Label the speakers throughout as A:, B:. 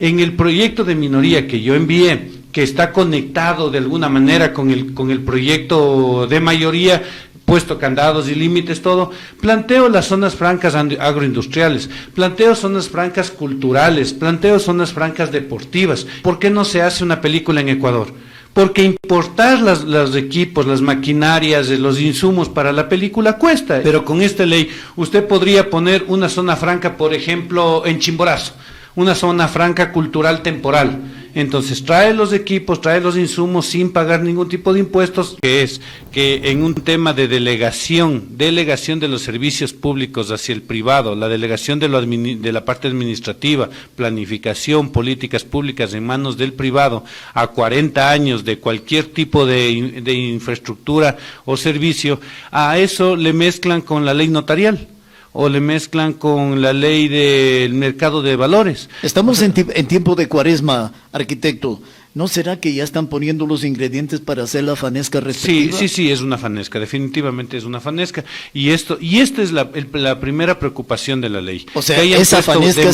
A: En el proyecto de minoría que yo envié, que está conectado de alguna manera con el proyecto de mayoría, puesto candados y límites, todo, planteo las zonas francas agroindustriales, planteo zonas francas culturales, planteo zonas francas deportivas. ¿Por qué no se hace una película en Ecuador? Porque importar los equipos, las maquinarias, los insumos para la película cuesta, pero con esta ley usted podría poner una zona franca, por ejemplo, en Chimborazo, una zona franca cultural temporal. Entonces trae los equipos, trae los insumos sin pagar ningún tipo de impuestos, que es que en un tema de delegación de los servicios públicos hacia el privado, la delegación de la parte administrativa, planificación, políticas públicas en manos del privado, a 40 años de cualquier tipo de infraestructura o servicio, a eso le mezclan con la ley notarial, o le mezclan con la ley del mercado de valores.
B: Estamos en tiempo de cuaresma, arquitecto. ¿No será que ya están poniendo los ingredientes para hacer la fanesca respectiva?
A: Sí, es una fanesca, definitivamente es una fanesca. Y esta es la primera preocupación de la ley.
B: O sea, esa fanesca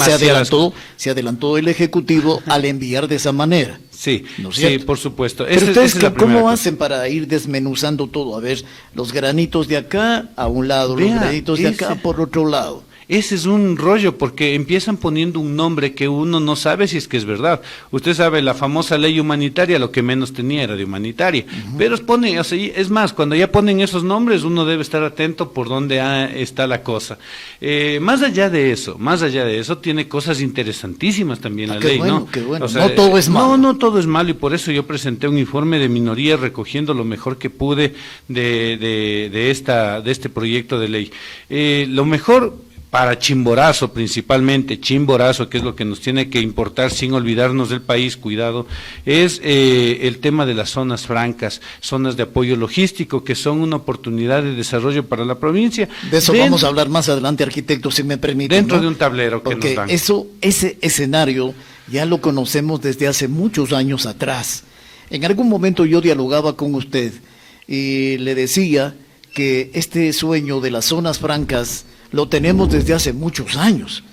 B: se adelantó el Ejecutivo al enviar de esa manera.
A: Sí,
B: ¿no es
A: sí,
B: cierto?
A: por supuesto.
B: Pero ustedes, ¿cómo hacen para ir desmenuzando todo? A ver, los granitos de acá a un lado, los granitos de acá por otro lado.
A: Ese es un rollo, porque empiezan poniendo un nombre que uno no sabe si es que es verdad. Usted sabe, la famosa ley humanitaria, lo que menos tenía era de humanitaria. Pero pone, o sea, es más, cuando ya ponen esos nombres, uno debe estar atento por dónde está la cosa. Más allá de eso, tiene cosas interesantísimas también la ley,
B: bueno,
A: ¿no?
B: Qué bueno,
A: o sea,
B: no todo es malo.
A: No todo es malo, y por eso yo presenté un informe de minoría recogiendo lo mejor que pude de este proyecto de ley. Lo mejor para Chimborazo, principalmente, Chimborazo, que es lo que nos tiene que importar sin olvidarnos del país, cuidado, es el tema de las zonas francas, zonas de apoyo logístico, que son una oportunidad de desarrollo para la provincia.
B: De eso vamos a hablar más adelante, arquitecto, si me permite.
A: Dentro de un tablero que
B: porque
A: nos dan.
B: Ese escenario ya lo conocemos desde hace muchos años atrás. En algún momento yo dialogaba con usted y le decía que este sueño de las zonas francas lo tenemos desde hace muchos años.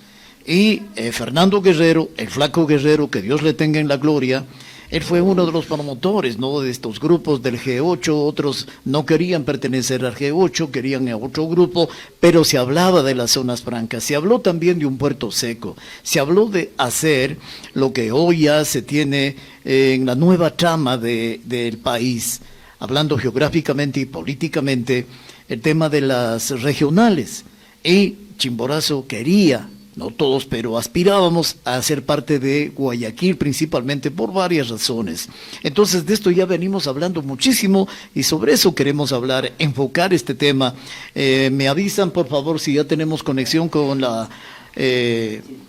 B: Y Fernando Guerrero, el flaco Guerrero, que Dios le tenga en la gloria, él fue uno de los promotores, ¿no?, de estos grupos del G8, otros no querían pertenecer al G8, querían a otro grupo, pero se hablaba de las zonas francas, se habló también de un puerto seco, se habló de hacer lo que hoy ya se tiene en la nueva trama del país, hablando geográficamente y políticamente, el tema de las regionales. Y Chimborazo quería, no todos, pero aspirábamos a ser parte de Guayaquil principalmente por varias razones. Entonces de esto ya venimos hablando muchísimo y sobre eso queremos hablar, enfocar este tema. Me avisan por favor si ya tenemos conexión con la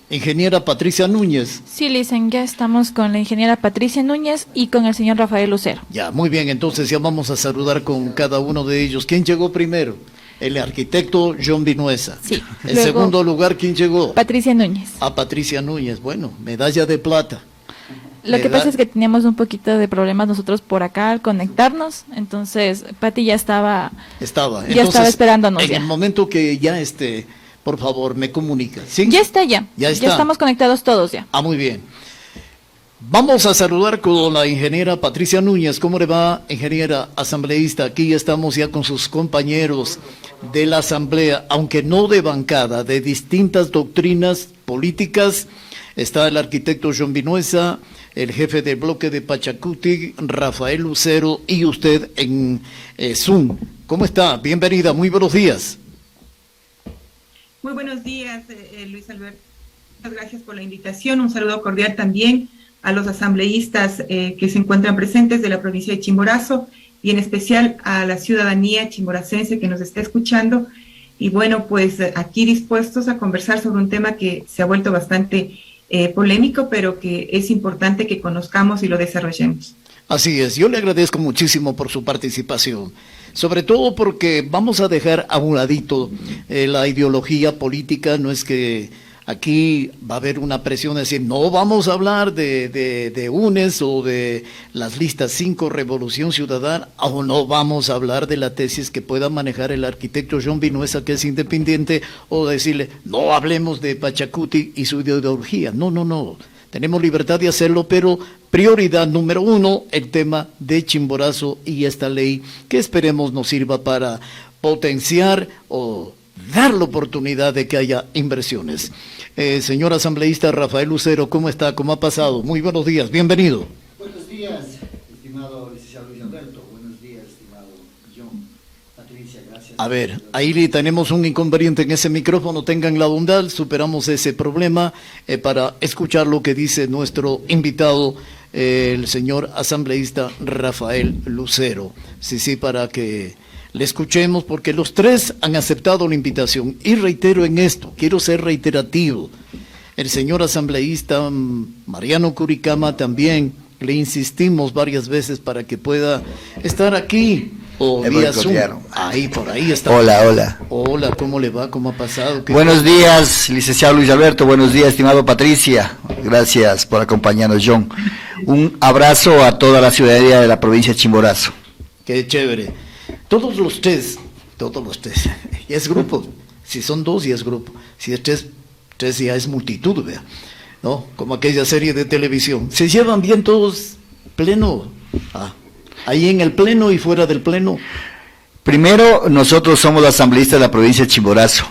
B: ingeniera Patricia Núñez.
C: Sí, Licen, ya estamos con la ingeniera Patricia Núñez y con el señor Rafael Lucero.
B: Ya, muy bien, entonces ya vamos a saludar con cada uno de ellos. ¿Quién llegó primero? El arquitecto John Vinuesa.
C: Sí.
B: En segundo lugar, ¿quién llegó?
C: Patricia Núñez.
B: A Patricia Núñez, bueno, medalla de plata.
C: Lo que pasa es que teníamos un poquito de problemas nosotros por acá al conectarnos, entonces Pati ya estaba esperándonos.
B: En el momento que ya esté, por favor, me comunica. ¿Sí?
C: Ya está. Ya estamos conectados todos ya.
B: Ah, muy bien. Vamos a saludar con la ingeniera Patricia Núñez. ¿Cómo le va, ingeniera asambleísta? Aquí estamos ya con sus compañeros de la asamblea, aunque no de bancada, de distintas doctrinas políticas. Está el arquitecto John Vinuesa, el jefe del bloque de Pachacuti, Rafael Lucero, y usted en Zoom. ¿Cómo está? Bienvenida, muy buenos días.
D: Muy buenos días, Luis Alberto. Muchas gracias por la invitación. Un saludo cordial también a los asambleístas que se encuentran presentes de la provincia de Chimborazo y en especial a la ciudadanía chimboracense que nos está escuchando. Y bueno, pues aquí dispuestos a conversar sobre un tema que se ha vuelto bastante polémico, pero que es importante que conozcamos y lo desarrollemos.
B: Así es, yo le agradezco muchísimo por su participación, sobre todo porque vamos a dejar a un ladito la ideología política. No es que aquí va a haber una presión de decir, no vamos a hablar de UNES o de las listas 5 Revolución Ciudadana, o no vamos a hablar de la tesis que pueda manejar el arquitecto John Vinuesa, que es independiente, o decirle, no hablemos de Pachacuti y su ideología. No. tenemos libertad de hacerlo, pero prioridad número 1, el tema de Chimborazo y esta ley que esperemos nos sirva para potenciar o dar la oportunidad de que haya inversiones. Señor asambleísta Rafael Lucero, ¿cómo está? ¿Cómo ha pasado? Muy buenos días, bienvenido.
E: Buenos días, estimado licenciado Luis Alberto. Buenos días, estimado John. Patricia, gracias.
B: A ver, ahí tenemos un inconveniente en ese micrófono, tengan la bondad, superamos ese problema para escuchar lo que dice nuestro invitado, el señor asambleísta Rafael Lucero. Sí, para que le escuchemos, porque los tres han aceptado la invitación. Y reitero en esto, quiero ser reiterativo. El señor asambleísta Mariano Curicama también le insistimos varias veces para que pueda estar aquí o vía Zoom. Ahí, por ahí está.
E: Hola.
B: Hola, ¿cómo le va? ¿Cómo ha pasado?
E: Buenos días, licenciado Luis Alberto. Buenos días, estimado Patricia. Gracias por acompañarnos, John. Un abrazo a toda la ciudadanía de la provincia de Chimborazo.
B: Qué chévere. Todos los tres, ya es grupo. Si son 2, ya es grupo. Si es 3 ya es multitud, vea, ¿no? Como aquella serie de televisión. Se llevan bien todos pleno. Ahí en el pleno y fuera del pleno.
E: Primero, nosotros somos asambleístas de la provincia de Chimborazo.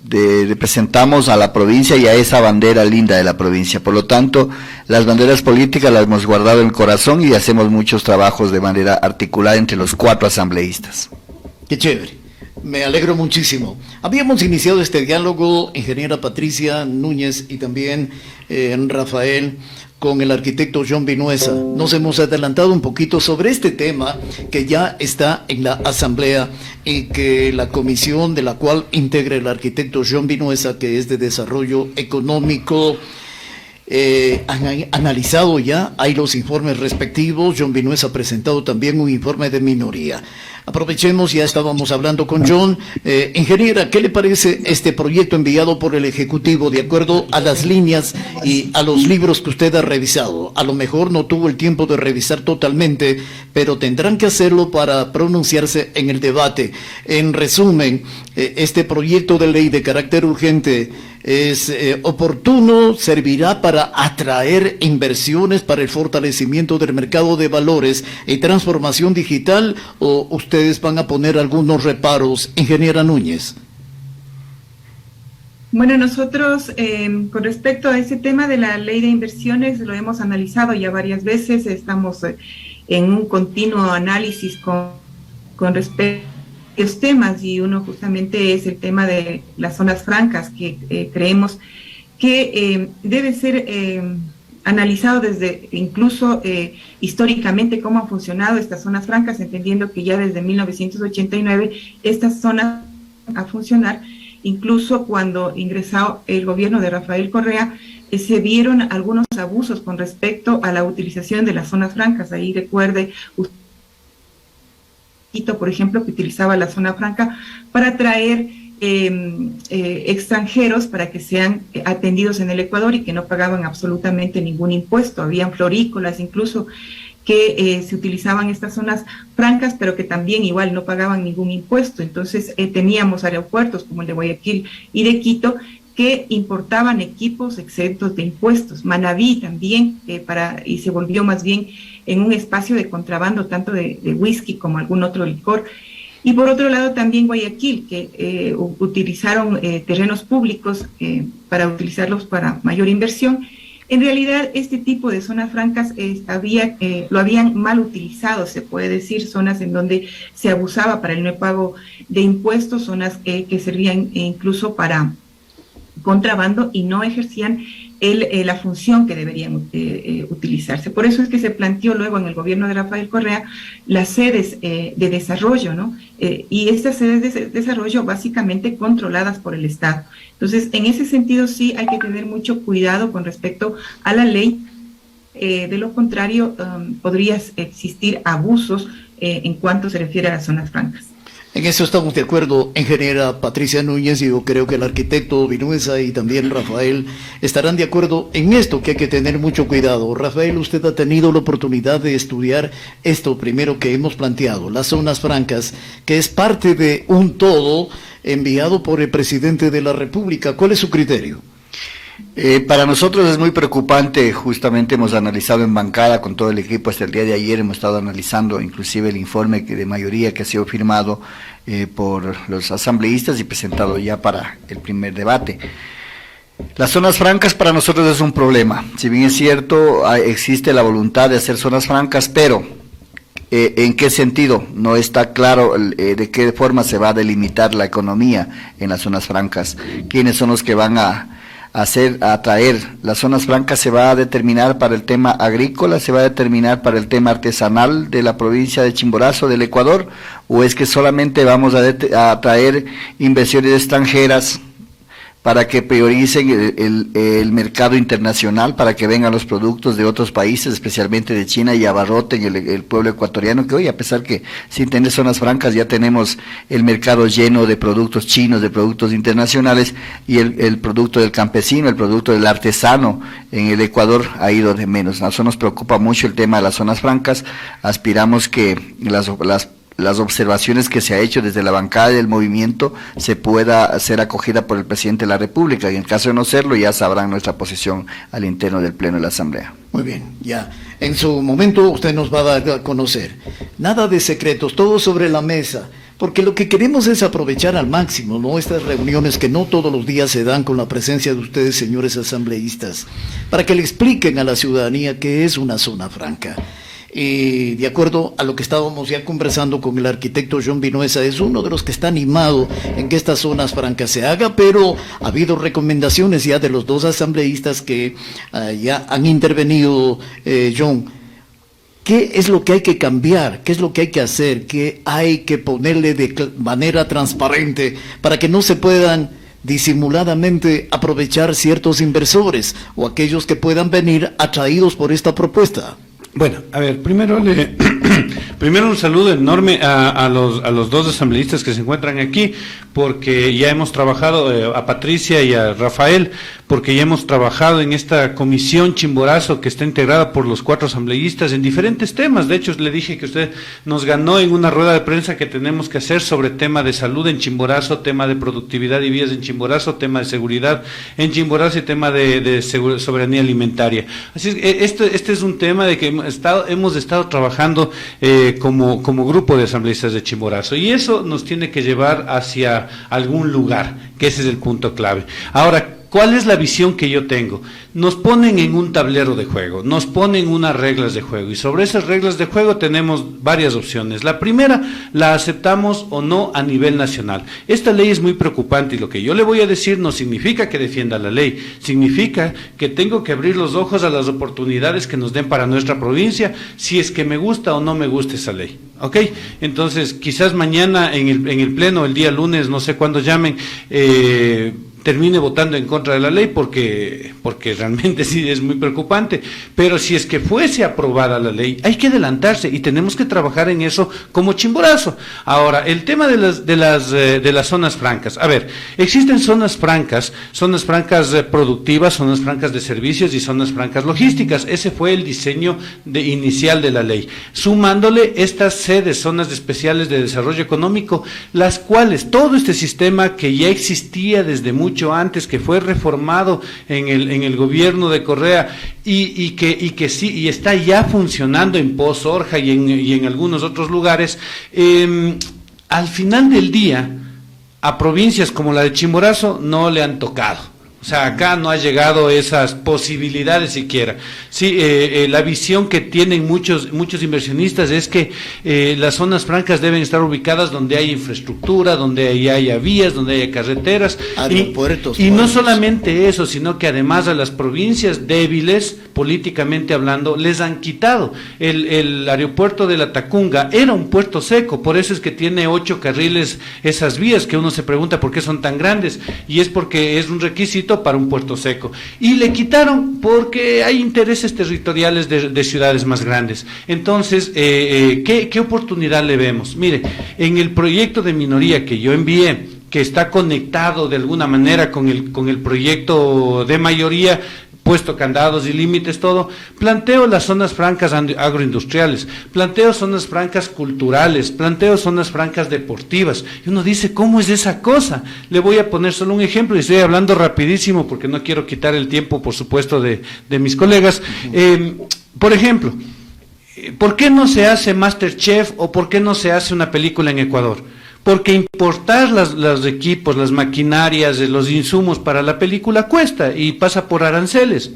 E: Representamos a la provincia y a esa bandera linda de la provincia. Por lo tanto, las banderas políticas las hemos guardado en el corazón y hacemos muchos trabajos de manera articulada entre los 4 asambleístas.
B: Qué chévere. Me alegro muchísimo. Habíamos iniciado este diálogo, ingeniera Patricia Núñez y también Rafael, con el arquitecto John Vinuesa. Nos hemos adelantado un poquito sobre este tema que ya está en la asamblea y que la comisión de la cual integra el arquitecto John Vinuesa, que es de desarrollo económico, han analizado ya, hay los informes respectivos. John Vinuesa ha presentado también un informe de minoría. Aprovechemos, ya estábamos hablando con John. Ingeniera, ¿qué le parece este proyecto enviado por el Ejecutivo de acuerdo a las líneas y a los libros que usted ha revisado? A lo mejor no tuvo el tiempo de revisar totalmente, pero tendrán que hacerlo para pronunciarse en el debate. En resumen, este proyecto de ley de carácter urgente es oportuno, servirá para atraer inversiones para el fortalecimiento del mercado de valores y transformación digital, o ustedes van a poner algunos reparos, ingeniera Núñez.
D: Bueno, nosotros con respecto a ese tema de la ley de inversiones lo hemos analizado ya varias veces, estamos en un continuo análisis con respecto a los temas, y uno justamente es el tema de las zonas francas, que creemos que debe ser analizado desde incluso históricamente cómo han funcionado estas zonas francas, entendiendo que ya desde 1989 estas zonas a funcionar. Incluso cuando ingresó el gobierno de Rafael Correa, se vieron algunos abusos con respecto a la utilización de las zonas francas. Ahí recuerde, por ejemplo, que utilizaba la zona franca para traer extranjeros para que sean atendidos en el Ecuador y que no pagaban absolutamente ningún impuesto. Habían florícolas incluso que se utilizaban estas zonas francas, pero que también igual no pagaban ningún impuesto. Entonces teníamos aeropuertos como el de Guayaquil y de Quito que importaban equipos exentos de impuestos. Manabí también, y se volvió más bien en un espacio de contrabando tanto de whisky como algún otro licor. Y por otro lado también Guayaquil, que utilizaron terrenos públicos para utilizarlos para mayor inversión. En realidad, este tipo de zonas francas lo habían mal utilizado, se puede decir, zonas en donde se abusaba para el no pago de impuestos, zonas que servían incluso para contrabando y no ejercían la función que deberían utilizarse. Por eso es que se planteó luego en el gobierno de Rafael Correa las sedes de desarrollo, ¿no? Y estas sedes de desarrollo básicamente controladas por el Estado. Entonces, en ese sentido sí hay que tener mucho cuidado con respecto a la ley. De lo contrario, podría existir abusos en cuanto se refiere a las zonas francas.
B: En eso estamos de acuerdo, ingeniera Patricia Núñez, y yo creo que el arquitecto Vinuesa y también Rafael estarán de acuerdo en esto, que hay que tener mucho cuidado. Rafael, usted ha tenido la oportunidad de estudiar esto primero que hemos planteado, las zonas francas, que es parte de un todo enviado por el presidente de la República. ¿Cuál es su criterio?
E: Para nosotros es muy preocupante, justamente hemos analizado en bancada con todo el equipo hasta el día de ayer, hemos estado analizando inclusive el informe de mayoría que ha sido firmado por los asambleístas y presentado ya para el primer debate. Las zonas francas para nosotros es un problema, si bien es cierto existe la voluntad de hacer zonas francas, pero ¿en qué sentido? No está claro de qué forma se va a delimitar la economía en las zonas francas, quiénes son los que van a atraer. Las zonas francas se va a determinar para el tema agrícola, se va a determinar para el tema artesanal de la provincia de Chimborazo, del Ecuador, o es que solamente vamos a atraer inversiones extranjeras para que prioricen el mercado internacional, para que vengan los productos de otros países, especialmente de China, y abarroten el pueblo ecuatoriano, que hoy, a pesar que sin tener zonas francas ya tenemos el mercado lleno de productos chinos, de productos internacionales, y el producto del campesino, el producto del artesano en el Ecuador ha ido de menos. A nosotros nos preocupa mucho el tema de las zonas francas, aspiramos que las observaciones que se ha hecho desde la bancada del movimiento se pueda ser acogida por el presidente de la República, y en caso de no serlo ya sabrán nuestra posición al interno del Pleno de la Asamblea.
B: Muy bien, ya. En su momento usted nos va a dar a conocer. Nada de secretos, todo sobre la mesa, porque lo que queremos es aprovechar al máximo, ¿no?, estas reuniones que no todos los días se dan con la presencia de ustedes, señores asambleístas, para que le expliquen a la ciudadanía qué es una zona franca. Y de acuerdo a lo que estábamos ya conversando con el arquitecto John Vinuesa, es uno de los que está animado en que estas zonas francas se haga, pero ha habido recomendaciones ya de los dos asambleístas que ya han intervenido. John, ¿qué es lo que hay que cambiar? ¿Qué es lo que hay que hacer? ¿Qué hay que ponerle de manera transparente para que no se puedan disimuladamente aprovechar ciertos inversores o aquellos que puedan venir atraídos por esta propuesta?
A: Bueno, a ver, primero un saludo enorme a los dos asambleístas que se encuentran aquí, porque ya hemos trabajado, a Patricia y a Rafael, porque ya hemos trabajado en esta comisión Chimborazo que está integrada por los 4 asambleístas en diferentes temas. De hecho, le dije que usted nos ganó en una rueda de prensa que tenemos que hacer sobre tema de salud en Chimborazo, tema de productividad y vías en Chimborazo, tema de seguridad en Chimborazo y tema de soberanía alimentaria. Así es que este es un tema de que hemos estado trabajando como grupo de asambleístas de Chimborazo, y eso nos tiene que llevar hacia algún lugar, que ese es el punto clave. Ahora, ¿cuál es la visión que yo tengo? Nos ponen en un tablero de juego, nos ponen unas reglas de juego, y sobre esas reglas de juego tenemos varias opciones. La primera, la aceptamos o no a nivel nacional. Esta ley es muy preocupante, y lo que yo le voy a decir no significa que defienda la ley, significa que tengo que abrir los ojos a las oportunidades que nos den para nuestra provincia, si es que me gusta o no me gusta esa ley. ¿Ok? Entonces, quizás mañana en el pleno, el día lunes, no sé cuándo llamen, termine votando en contra de la ley porque realmente sí es muy preocupante, pero si es que fuese aprobada la ley, hay que adelantarse y tenemos que trabajar en eso como Chimborazo. Ahora, el tema de las zonas francas. A ver, existen zonas francas productivas, zonas francas de servicios y zonas francas logísticas. Ese fue el diseño inicial de la ley, sumándole estas sedes, zonas especiales de desarrollo económico, las cuales todo este sistema que ya existía desde mucho antes, que fue reformado en el gobierno de Correa y que sí, y está ya funcionando en Pozorja y en algunos otros lugares, al final del día a provincias como la de Chimborazo no le han tocado. O sea, acá no ha llegado esas posibilidades siquiera. Sí, la visión que tienen muchos inversionistas es que las zonas francas deben estar ubicadas donde hay infraestructura, donde haya vías, donde haya carreteras.
B: Aeropuertos.
A: Y no solamente eso, sino que además a las provincias débiles, políticamente hablando, les han quitado. El aeropuerto de La Tacunga era un puerto seco, por eso es que tiene 8 carriles esas vías, que uno se pregunta por qué son tan grandes, y es porque es un requisito para un puerto seco, y le quitaron porque hay intereses territoriales de ciudades más grandes. Entonces, ¿qué oportunidad le vemos? Mire, en el proyecto de minoría que yo envié, que está conectado de alguna manera con el proyecto de mayoría, puesto candados y límites, todo, planteo las zonas francas agroindustriales, planteo zonas francas culturales, planteo zonas francas deportivas, y uno dice, ¿cómo es esa cosa? Le voy a poner solo un ejemplo, y estoy hablando rapidísimo porque no quiero quitar el tiempo, por supuesto, de mis colegas. Por ejemplo, ¿por qué no se hace MasterChef o por qué no se hace una película en Ecuador? Porque importar los equipos, las maquinarias, los insumos para la película cuesta y pasa por aranceles.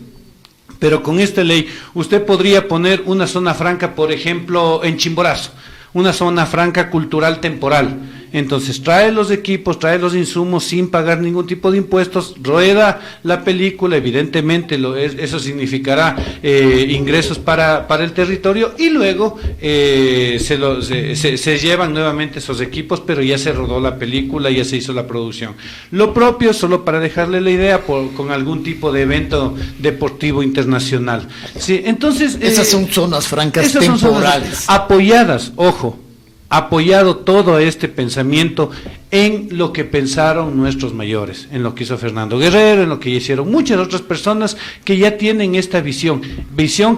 A: Pero con esta ley usted podría poner una zona franca, por ejemplo, en Chimborazo, una zona franca cultural temporal. Entonces trae los equipos, trae los insumos sin pagar ningún tipo de impuestos, rueda la película, evidentemente eso significará ingresos para el territorio, y luego se llevan nuevamente esos equipos, pero ya se rodó la película, ya se hizo la producción. Lo propio, solo para dejarle la idea, con algún tipo de evento deportivo internacional. Sí, entonces
B: esas son zonas francas temporales. Son zonas
A: apoyadas, ojo, apoyado todo este pensamiento en lo que pensaron nuestros mayores, en lo que hizo Fernando Guerrero, en lo que hicieron muchas otras personas que ya tienen esta visión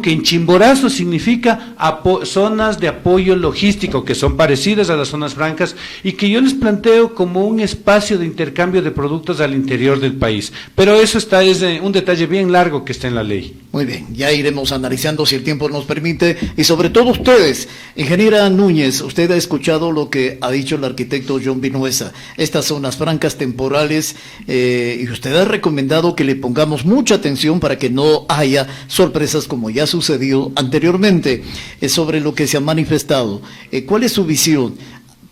A: que en Chimborazo significa zonas de apoyo logístico, que son parecidas a las zonas francas, y que yo les planteo como un espacio de intercambio de productos al interior del país. Pero eso es un detalle bien largo que está en la ley.
B: Muy bien, ya iremos analizando si el tiempo nos permite, y sobre todo ustedes, ingeniera Núñez, usted ha escuchado lo que ha dicho el arquitecto John Vinuesa, estas zonas francas temporales, y usted ha recomendado que le pongamos mucha atención para que no haya sorpresas como ya sucedió anteriormente, sobre lo que se ha manifestado. ¿Cuál es su visión?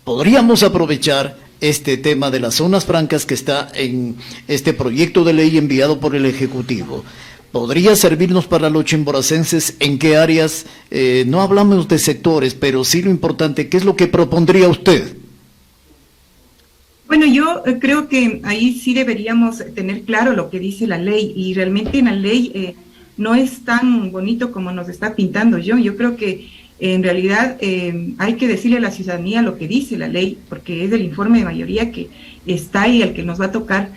B: ¿Podríamos aprovechar este tema de las zonas francas que está en este proyecto de ley enviado por el Ejecutivo? ¿Podría servirnos para los chimboracenses? ¿En qué áreas? No hablamos de sectores, pero sí lo importante, ¿qué es lo que propondría usted?
D: Bueno, yo creo que ahí sí deberíamos tener claro lo que dice la ley, y realmente en la ley no es tan bonito como nos está pintando John. Yo creo que en realidad hay que decirle a la ciudadanía lo que dice la ley, porque es el informe de mayoría que está ahí, al que nos va a tocar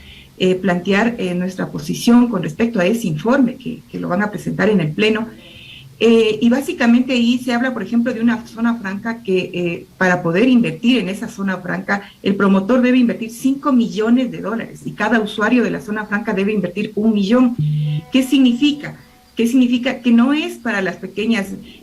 D: plantear nuestra posición con respecto a ese informe que lo van a presentar en el Pleno. Y básicamente ahí se habla, por ejemplo, de una zona franca que para poder invertir en esa zona franca, el promotor debe invertir $5 millones y cada usuario de la zona franca debe invertir $1 millón. ¿Qué significa? ¿Qué significa? Que no es para las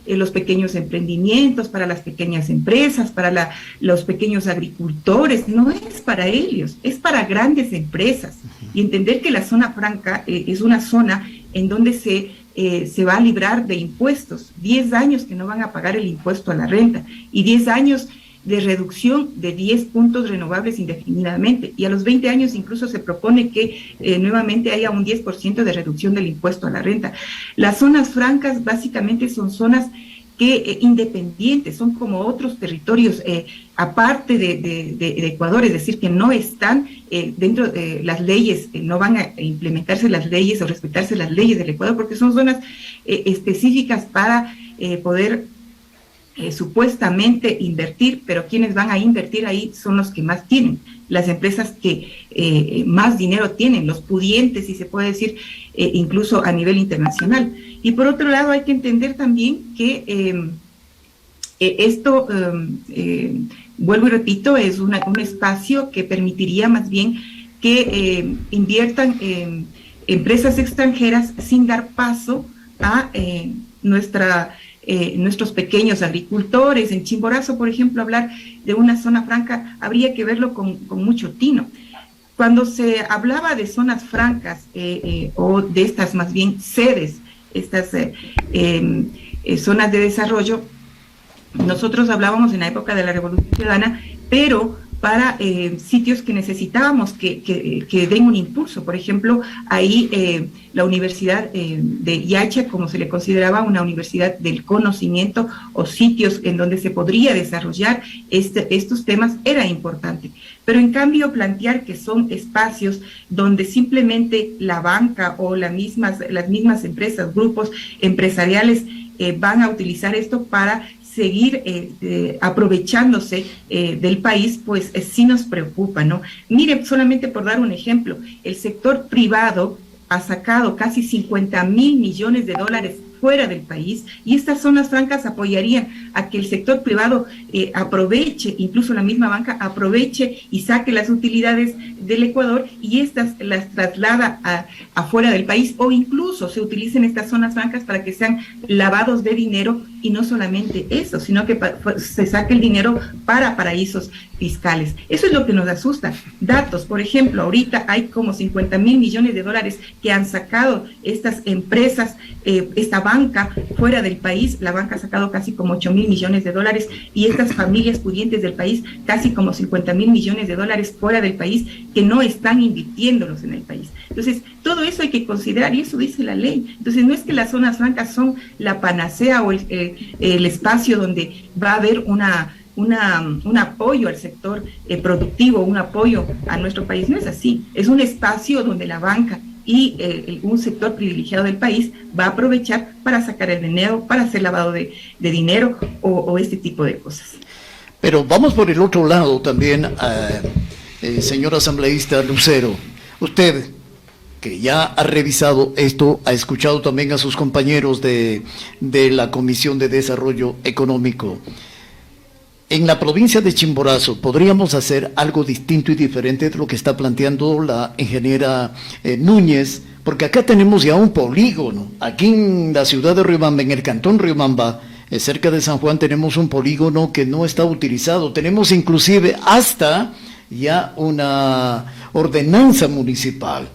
D: los pequeños emprendimientos, para las pequeñas empresas, para los pequeños agricultores, no es para ellos, es para grandes empresas. Y entender que la zona franca es una zona en donde se va a librar de impuestos, 10 años que no van a pagar el impuesto a la renta, y 10 años de reducción de 10 puntos renovables indefinidamente, y a los 20 años incluso se propone que nuevamente haya un 10% de reducción del impuesto a la renta. Las zonas francas básicamente son zonas que independientes, son como otros territorios aparte de Ecuador, es decir, que no están dentro de las leyes, no van a implementarse las leyes o respetarse las leyes del Ecuador, porque son zonas específicas para poder supuestamente invertir, pero quienes van a invertir ahí son los que más tienen, las empresas que más dinero tienen, los pudientes, si se puede decir, incluso a nivel internacional. Y por otro lado hay que entender también que esto, vuelvo y repito, es un espacio que permitiría más bien que inviertan empresas extranjeras sin dar paso a nuestros pequeños agricultores. En Chimborazo, por ejemplo, hablar de una zona franca habría que verlo con mucho tino. Cuando se hablaba de zonas francas o de estas más bien sedes, estas zonas de desarrollo, nosotros hablábamos en la época de la Revolución Ciudadana, pero para sitios que necesitábamos que den un impulso. Por ejemplo, ahí la Universidad de Yacha, como se le consideraba una universidad del conocimiento, o sitios en donde se podría desarrollar estos temas, era importante. Pero en cambio plantear que son espacios donde simplemente la banca o las mismas empresas, grupos empresariales van a utilizar esto para seguir aprovechándose del país, pues sí nos preocupa, ¿no? Mire, solamente por dar un ejemplo, el sector privado ha sacado casi 50.000 millones de dólares fuera del país, y estas zonas francas apoyarían a que el sector privado aproveche, incluso la misma banca aproveche y saque las utilidades del Ecuador y estas las traslada afuera del país, o incluso se utilicen estas zonas francas para que sean lavados de dinero, y no solamente eso, sino que se saque el dinero para paraísos fiscales. Eso es lo que nos asusta. Datos, por ejemplo, ahorita hay como 50.000 millones de dólares que han sacado estas empresas, esta banca fuera del país. La banca ha sacado casi como 8.000 millones de dólares, y estas familias pudientes del país casi como 50.000 millones de dólares fuera del país, que no están invirtiéndolos en el país. Entonces, todo eso hay que considerar, y eso dice la ley. Entonces, no es que las zonas francas son la panacea o el espacio donde va a haber un apoyo al sector productivo, un apoyo a nuestro país. No es así. Es un espacio donde la banca y un sector privilegiado del país va a aprovechar para sacar el dinero, para hacer lavado de dinero o este tipo de cosas.
B: Pero vamos por el otro lado también, señor asambleísta Lucero. Usted, que ya ha revisado esto, ha escuchado también a sus compañeros de la Comisión de Desarrollo Económico. En la provincia de Chimborazo, ¿podríamos hacer algo distinto y diferente de lo que está planteando la ingeniera Núñez? Porque acá tenemos ya un polígono. Aquí en la ciudad de Riobamba, en el cantón Riobamba, cerca de San Juan, tenemos un polígono que no está utilizado. Tenemos inclusive hasta ya una ordenanza municipal.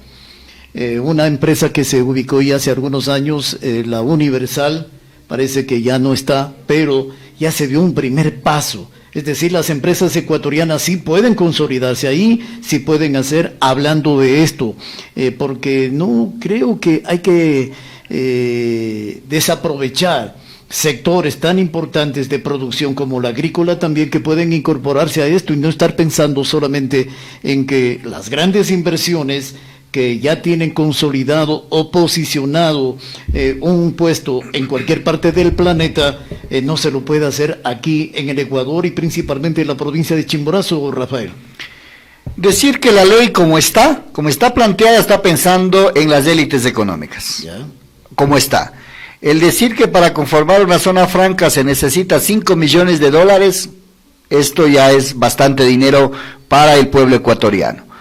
B: Una empresa que se ubicó ya hace algunos años, la Universal, parece que ya no está, pero ya se dio un primer paso. Es decir, las empresas ecuatorianas sí pueden consolidarse ahí, sí pueden hacer, hablando de esto, porque no creo que hay que desaprovechar sectores tan importantes de producción como la agrícola también, que pueden incorporarse a esto y no estar pensando solamente en que las grandes inversiones que ya tienen consolidado o posicionado un puesto en cualquier parte del planeta, no se lo puede hacer aquí en el Ecuador y principalmente en la provincia de Chimborazo, Rafael.
E: Decir que la ley como está planteada, está pensando en las élites económicas. ¿Ya? Como está. El decir que para conformar una zona franca se necesita 5 millones de dólares, esto ya es bastante dinero para el pueblo ecuatoriano.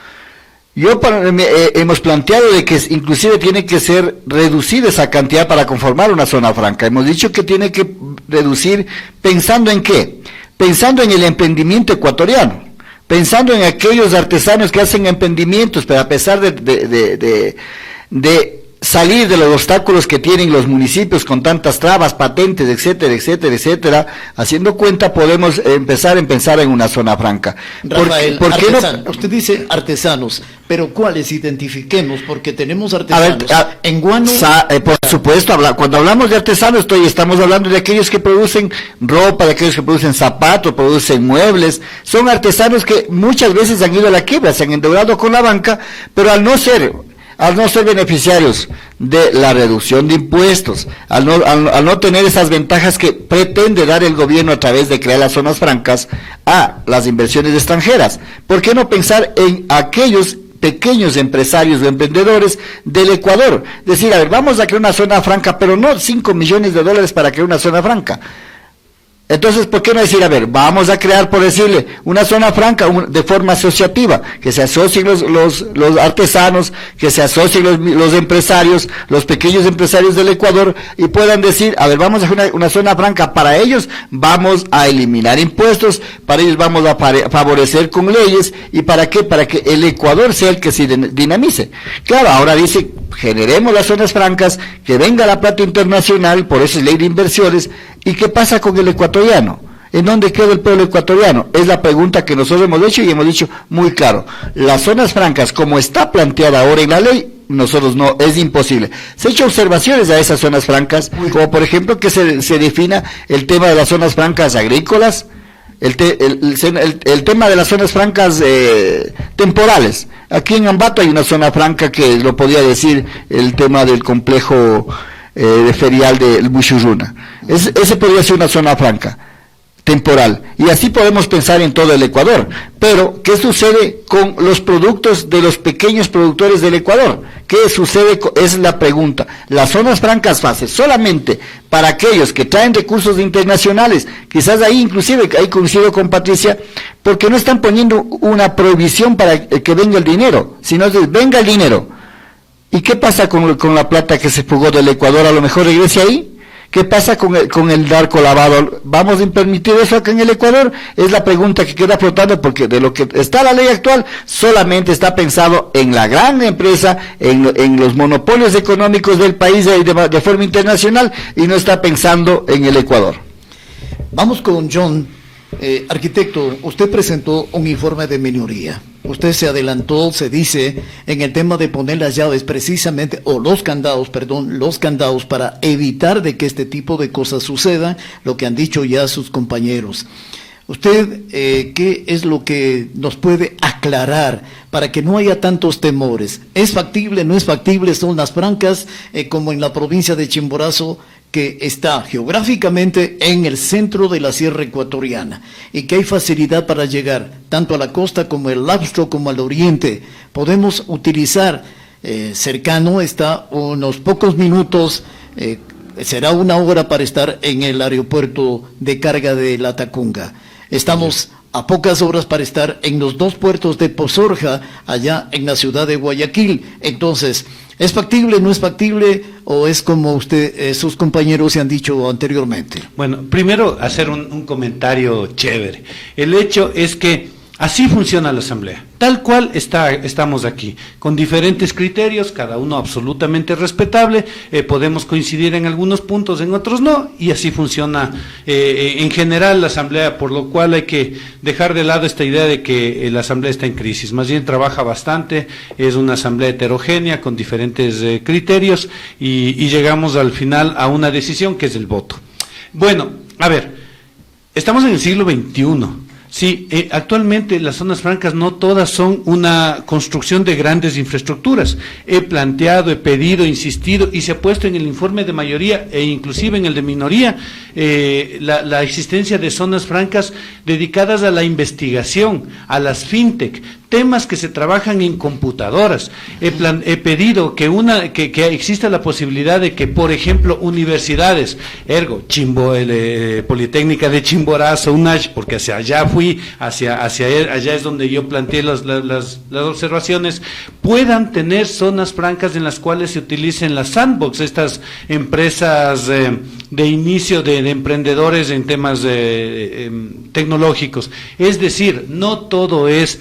E: Hemos planteado de que inclusive tiene que ser reducida esa cantidad para conformar una zona franca. Hemos dicho que tiene que reducir, ¿pensando en qué? Pensando en el emprendimiento ecuatoriano, pensando en aquellos artesanos que hacen emprendimientos, pero a pesar de salir de los obstáculos que tienen los municipios con tantas trabas, patentes, etcétera, etcétera, etcétera, haciendo cuenta podemos empezar a pensar en una zona franca.
B: Rafael, ¿por qué no? Usted dice artesanos, pero ¿cuáles? Identifiquemos, porque tenemos artesanos. En Guano...
E: por supuesto, cuando hablamos de artesanos estamos hablando de aquellos que producen ropa, de aquellos que producen zapatos, producen muebles. Son artesanos que muchas veces han ido a la quiebra, se han endeudado con la banca, pero al no ser beneficiarios de la reducción de impuestos, al no tener esas ventajas que pretende dar el gobierno a través de crear las zonas francas a las inversiones extranjeras, ¿por qué no pensar en aquellos pequeños empresarios o emprendedores del Ecuador? Decir, a ver, vamos a crear una zona franca, pero no 5 millones de dólares para crear una zona franca. Entonces, ¿por qué no decir, a ver, vamos a crear, por decirle, una zona franca de forma asociativa, que se asocien los artesanos, que se asocien los empresarios, los pequeños empresarios del Ecuador, y puedan decir, a ver, vamos a hacer una zona franca para ellos, vamos a eliminar impuestos, para ellos vamos a favorecer con leyes, ¿y para qué? Para que el Ecuador sea el que se dinamice. Claro, ahora dice, generemos las zonas francas, que venga la plata internacional, por eso es ley de inversiones. ¿Y qué pasa con el ecuatoriano? ¿En dónde queda el pueblo ecuatoriano? Es la pregunta que nosotros hemos hecho y hemos dicho muy claro. Las zonas francas, como está planteada ahora en la ley, nosotros no, es imposible. Se han hecho observaciones a esas zonas francas, como por ejemplo que se defina el tema de las zonas francas agrícolas, el tema de las zonas francas temporales. Aquí en Ambato hay una zona franca que lo podía decir, el tema del complejo ferial del Bushuruna. Ese podría ser una zona franca. temporal. Y así podemos pensar en todo el Ecuador. Pero, ¿qué sucede con los productos de los pequeños productores del Ecuador? ¿Qué sucede? Es la pregunta. Las zonas francas fácil solamente para aquellos que traen recursos internacionales. Quizás ahí inclusive, ahí coincido con Patricia, porque no están poniendo una prohibición para que venga el dinero, sino que venga el dinero. ¿Y qué pasa con la plata que se fugó del Ecuador? A lo mejor regrese ahí. ¿Qué pasa con el narco lavado? ¿Vamos a permitir eso acá en el Ecuador? Es la pregunta que queda flotando, porque de lo que está la ley actual, solamente está pensado en la gran empresa, en los monopolios económicos del país de forma internacional, y no está pensando en el Ecuador.
B: Vamos con John. Arquitecto, usted presentó un informe de minoría. Usted se adelantó, se dice, en el tema de poner las llaves precisamente, o los candados para evitar de que este tipo de cosas sucedan, lo que han dicho ya sus compañeros. Usted, ¿qué es lo que nos puede aclarar para que no haya tantos temores? ¿Es factible, no es factible zonas francas como en la provincia de Chimborazo, que está geográficamente en el centro de la sierra ecuatoriana y que hay facilidad para llegar tanto a la costa como al austro como al oriente? Podemos utilizar, cercano está unos pocos minutos, será 1 hora para estar en el aeropuerto de carga de Latacunga. Estamos a pocas horas para estar en los 2 puertos de Pozorja, allá en la ciudad de Guayaquil. Entonces, ¿es factible, no es factible, o es como usted, sus compañeros se han dicho anteriormente?
A: Bueno, primero hacer un comentario chévere. El hecho es que así funciona la Asamblea, tal cual estamos aquí, con diferentes criterios, cada uno absolutamente respetable, podemos coincidir en algunos puntos, en otros no, y así funciona en general la Asamblea, por lo cual hay que dejar de lado esta idea de que la Asamblea está en crisis. Más bien trabaja bastante, es una Asamblea heterogénea con diferentes criterios, y llegamos al final a una decisión que es el voto. Bueno, a ver, estamos en el siglo XXI. Sí, actualmente las zonas francas no todas son una construcción de grandes infraestructuras. He planteado, he pedido, he insistido, y se ha puesto en el informe de mayoría e inclusive en el de minoría la existencia de zonas francas dedicadas a la investigación, a las fintech, temas que se trabajan en computadoras. He pedido que exista la posibilidad de que, por ejemplo, universidades, ergo, Politécnica de Chimborazo, UNACH, porque hacia allá fui, allá es donde yo planteé las observaciones, puedan tener zonas francas en las cuales se utilicen las sandbox, estas empresas de inicio de emprendedores en temas tecnológicos. Es decir, no todo es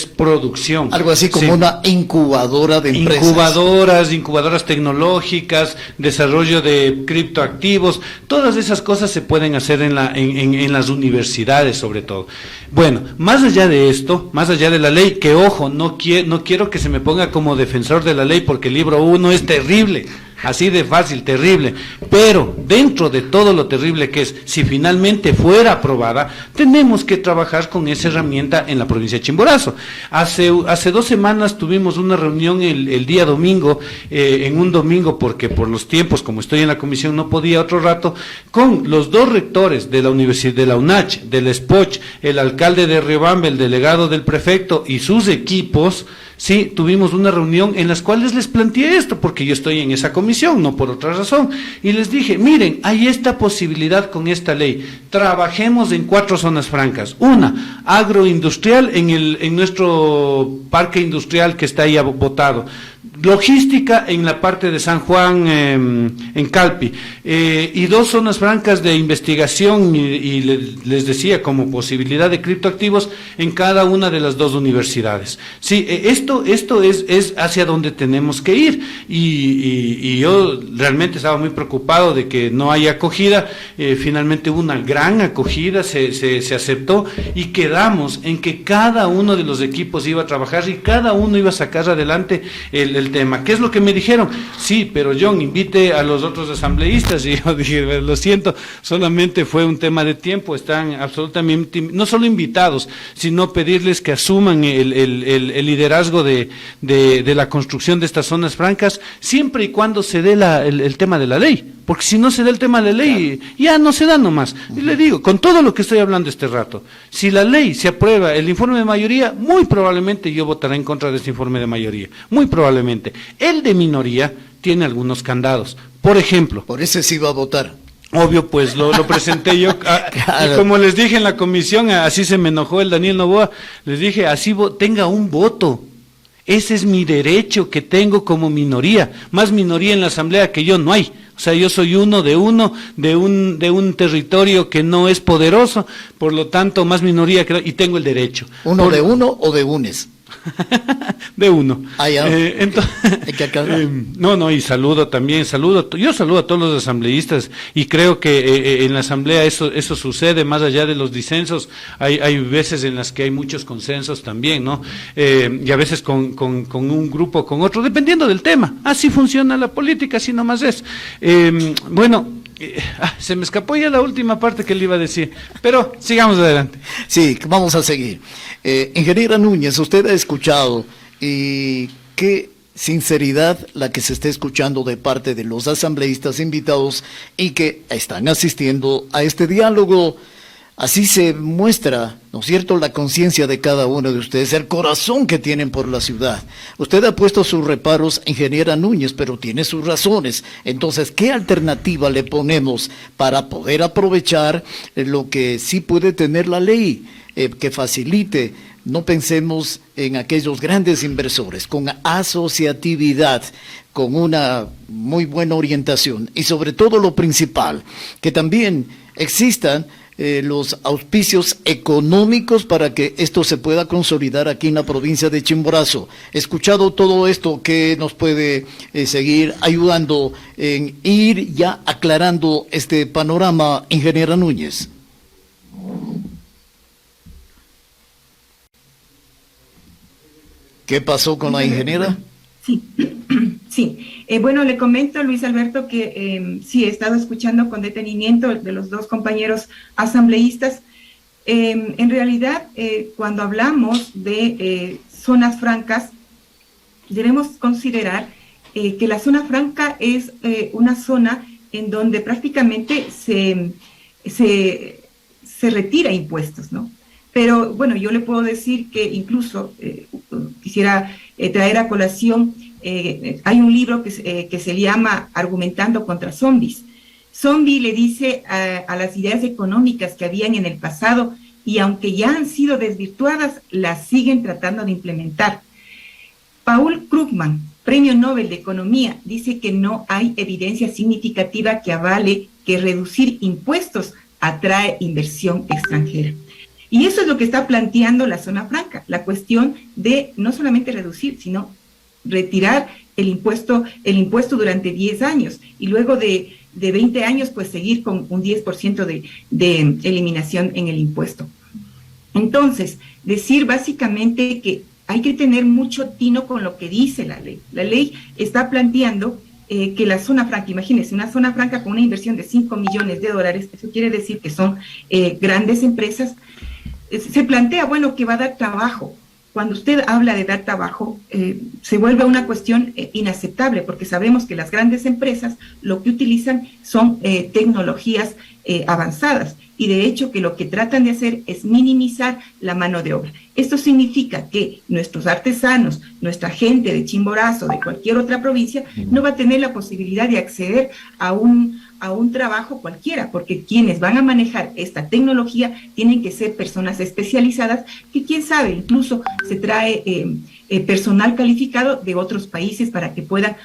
A: producción.
B: Algo así como una incubadora de empresas.
A: Incubadoras tecnológicas, desarrollo de criptoactivos, todas esas cosas se pueden hacer en las universidades sobre todo. Bueno, más allá de esto, más allá de la ley, que ojo, no quiero que se me ponga como defensor de la ley, porque el libro 1 es terrible. Así de fácil, terrible, pero dentro de todo lo terrible que es, si finalmente fuera aprobada, tenemos que trabajar con esa herramienta en la provincia de Chimborazo. Hace 2 semanas tuvimos una reunión el día domingo, en un domingo, porque por los tiempos, como estoy en la comisión, no podía otro rato, con los 2 rectores de la Universidad de la UNACH, del SPOCH, el alcalde de Riobamba, el delegado del prefecto y sus equipos. Sí, tuvimos una reunión en las cuales les planteé esto, porque yo estoy en esa comisión, no por otra razón, y les dije, miren, hay esta posibilidad con esta ley, trabajemos en 4 zonas francas. Una, agroindustrial en nuestro parque industrial que está ahí botado. Logística en la parte de San Juan, en Calpi, y 2 zonas francas de investigación, y les decía, como posibilidad de criptoactivos en cada una de las 2 universidades. Sí, esto es hacia donde tenemos que ir, y yo realmente estaba muy preocupado de que no haya acogida. Finalmente hubo una gran acogida, se aceptó, y quedamos en que cada uno de los equipos iba a trabajar y cada uno iba a sacar adelante el tema. ¿Qué es lo que me dijeron? Sí, pero John, invite a los otros asambleístas. Y yo dije, lo siento, solamente fue un tema de tiempo, están absolutamente, no solo invitados, sino pedirles que asuman el liderazgo de la construcción de estas zonas francas, siempre y cuando se dé el tema de la ley. porque si no se da el tema de la ley, ya no se da nomás. Y le digo, con todo lo que estoy hablando este rato, si la ley se aprueba, el informe de mayoría, muy probablemente yo votaré en contra de este informe de mayoría, muy probablemente. El de minoría tiene algunos candados. Por ejemplo.
B: Por ese sí va a votar.
A: Obvio, pues lo presenté yo, claro. Y como les dije en la comisión, así se me enojó el Daniel Novoa, les dije, así tenga un voto. Ese es mi derecho que tengo como minoría, más minoría en la asamblea que yo no hay. O sea, yo soy uno de un territorio que no es poderoso, por lo tanto, más minoría y tengo el derecho.
B: ¿De uno o de unes?
A: De uno.
B: Entonces,
A: y saludo también, yo saludo a todos los asambleístas y creo que en la asamblea eso sucede más allá de los disensos, hay veces en las que hay muchos consensos también, ¿no? Y a veces con un grupo, con otro, dependiendo del tema. Así funciona la política, así nomás es. Se me escapó ya la última parte que le iba a decir, pero sigamos adelante.
B: Sí, vamos a seguir. Ingeniera Núñez, usted ha escuchado y qué sinceridad la que se está escuchando de parte de los asambleístas invitados y que están asistiendo a este diálogo. Así se muestra, ¿no es cierto?, la conciencia de cada uno de ustedes, el corazón que tienen por la ciudad. Usted ha puesto sus reparos, ingeniera Núñez, pero tiene sus razones. Entonces, ¿qué alternativa le ponemos para poder aprovechar lo que sí puede tener la ley, que facilite? No pensemos en aquellos grandes inversores, con asociatividad, con una muy buena orientación y sobre todo lo principal, que también existan los auspicios económicos para que esto se pueda consolidar aquí en la provincia de Chimborazo. Escuchado todo esto, ¿qué nos puede seguir ayudando en ir ya aclarando este panorama, ingeniera Núñez? ¿Qué pasó con la ingeniera?
D: Sí. Bueno, le comento, Luis Alberto, que sí, he estado escuchando con detenimiento de los dos compañeros asambleístas. En realidad, cuando hablamos de zonas francas, debemos considerar que la zona franca es una zona en donde prácticamente se retira impuestos, ¿no? Pero bueno, yo le puedo decir que incluso quisiera traer a colación, hay un libro que se llama Argumentando contra Zombies. Zombie le dice a las ideas económicas que habían en el pasado y aunque ya han sido desvirtuadas, las siguen tratando de implementar. Paul Krugman, Premio Nobel de Economía, dice que no hay evidencia significativa que avale que reducir impuestos atrae inversión extranjera. Y eso es lo que está planteando la zona franca, la cuestión de no solamente reducir, sino retirar el impuesto durante 10 años y luego de 20 años pues seguir con un 10% de eliminación en el impuesto. Entonces, decir básicamente que hay que tener mucho tino con lo que dice la ley. La ley está planteando que la zona franca, imagínense, una zona franca con una inversión de $5 millones, eso quiere decir que son grandes empresas. Se plantea, bueno, que va a dar trabajo. Cuando usted habla de dar trabajo, se vuelve una cuestión inaceptable, porque sabemos que las grandes empresas lo que utilizan son tecnologías avanzadas, y de hecho que lo que tratan de hacer es minimizar la mano de obra. Esto significa que nuestros artesanos, nuestra gente de Chimborazo, de cualquier otra provincia, no va a tener la posibilidad de acceder a un trabajo cualquiera, porque quienes van a manejar esta tecnología tienen que ser personas especializadas, que quién sabe, incluso se trae personal calificado de otros países para que puedan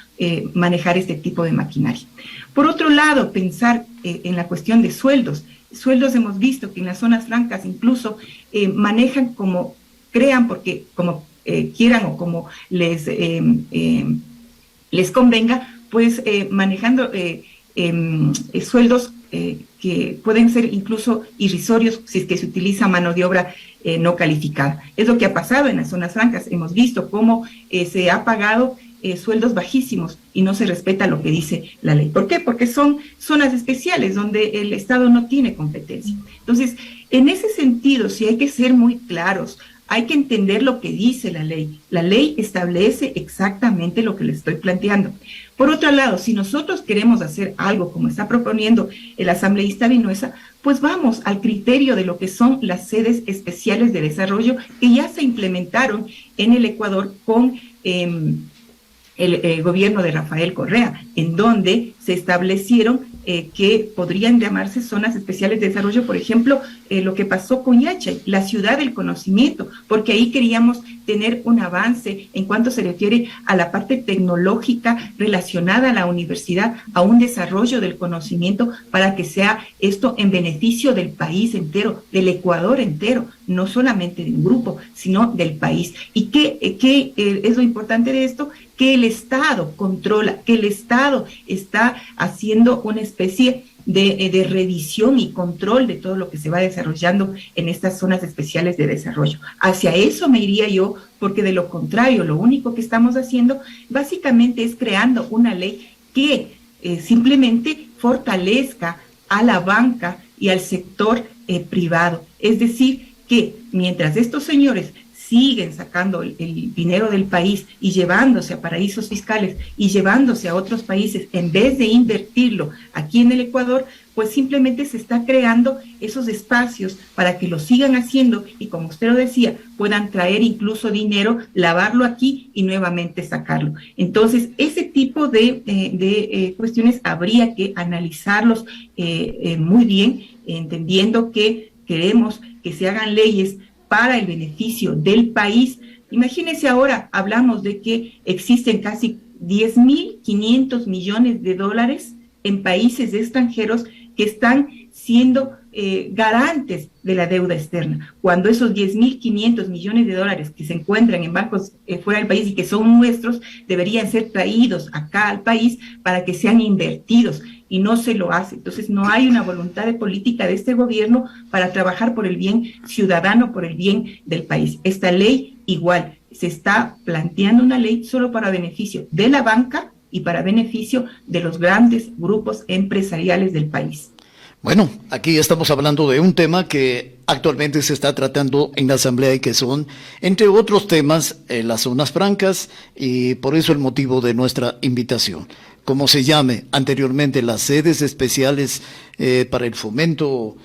D: manejar este tipo de maquinaria. Por otro lado, pensar en la cuestión de sueldos. Sueldos hemos visto que en las zonas francas incluso manejan como crean, porque como quieran o como les convenga, pues manejando sueldos que pueden ser incluso irrisorios si es que se utiliza mano de obra no calificada. Es lo que ha pasado en las zonas francas. Hemos visto cómo se ha pagado sueldos bajísimos y no se respeta lo que dice la ley. ¿Por qué? Porque son zonas especiales donde el Estado no tiene competencia. Entonces, en ese sentido, sí hay que ser muy claros hay que entender lo que dice la ley. La ley establece exactamente lo que le estoy planteando. Por otro lado, si nosotros queremos hacer algo como está proponiendo el asambleísta Vinuesa, pues vamos al criterio de lo que son las sedes especiales de desarrollo que ya se implementaron en el Ecuador con el gobierno de Rafael Correa, en donde se establecieron que podrían llamarse zonas especiales de desarrollo, por ejemplo, lo que pasó con Yachay, la ciudad del conocimiento, porque ahí queríamos tener un avance en cuanto se refiere a la parte tecnológica relacionada a la universidad, a un desarrollo del conocimiento para que sea esto en beneficio del país entero, del Ecuador entero, no solamente de un grupo, sino del país. ¿Y qué es lo importante de esto? Que el Estado controla, que el Estado está haciendo una especie de revisión y control de todo lo que se va desarrollando en estas zonas especiales de desarrollo. Hacia eso me iría yo, porque de lo contrario, lo único que estamos haciendo básicamente es creando una ley que simplemente fortalezca a la banca y al sector privado. Es decir, que mientras estos señores siguen sacando el dinero del país y llevándose a paraísos fiscales y llevándose a otros países en vez de invertirlo aquí en el Ecuador, pues simplemente se está creando esos espacios para que lo sigan haciendo y, como usted lo decía, puedan traer incluso dinero, lavarlo aquí y nuevamente sacarlo. Entonces, ese tipo de cuestiones habría que analizarlos muy bien, entendiendo que queremos que se hagan leyes para el beneficio del país. Imagínense ahora, hablamos de que existen casi 10.500 millones de dólares en países extranjeros que están siendo garantes de la deuda externa, cuando esos 10.500 millones de dólares que se encuentran en bancos fuera del país y que son nuestros, deberían ser traídos acá al país para que sean invertidos, y no se lo hace. Entonces no hay una voluntad de política de este gobierno para trabajar por el bien ciudadano, por el bien del país. Esta ley igual, se está planteando una ley solo para beneficio de la banca y para beneficio de los grandes grupos empresariales del país.
B: Bueno, aquí estamos hablando de un tema que actualmente se está tratando en la Asamblea y que son, entre otros temas, las zonas francas, y por eso el motivo de nuestra invitación. Como se llame anteriormente las sedes especiales para el fomento,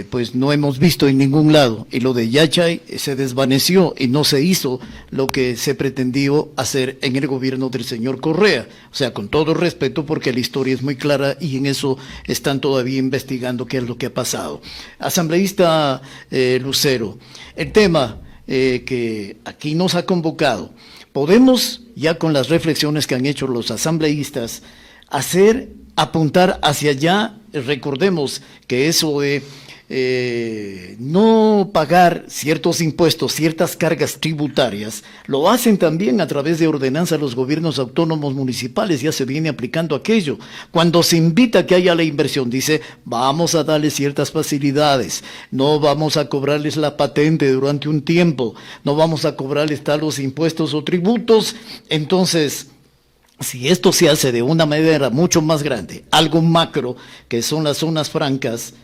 B: pues no hemos visto en ningún lado, y lo de Yachay se desvaneció y no se hizo lo que se pretendió hacer en el gobierno del señor Correa. O sea, con todo respeto, porque la historia es muy clara y en eso están todavía investigando qué es lo que ha pasado. Asambleísta Lucero, el tema que aquí nos ha convocado, podemos, ya con las reflexiones que han hecho los asambleístas, apuntar hacia allá. Recordemos que eso de no pagar ciertos impuestos, ciertas cargas tributarias, lo hacen también a través de ordenanza los gobiernos autónomos municipales. Ya se viene aplicando aquello. Cuando se invita a que haya la inversión, dice, vamos a darles ciertas facilidades, no vamos a cobrarles la patente durante un tiempo, no vamos a cobrarles los impuestos o tributos. Entonces, si esto se hace de una manera mucho más grande, algo macro, que son las zonas francas,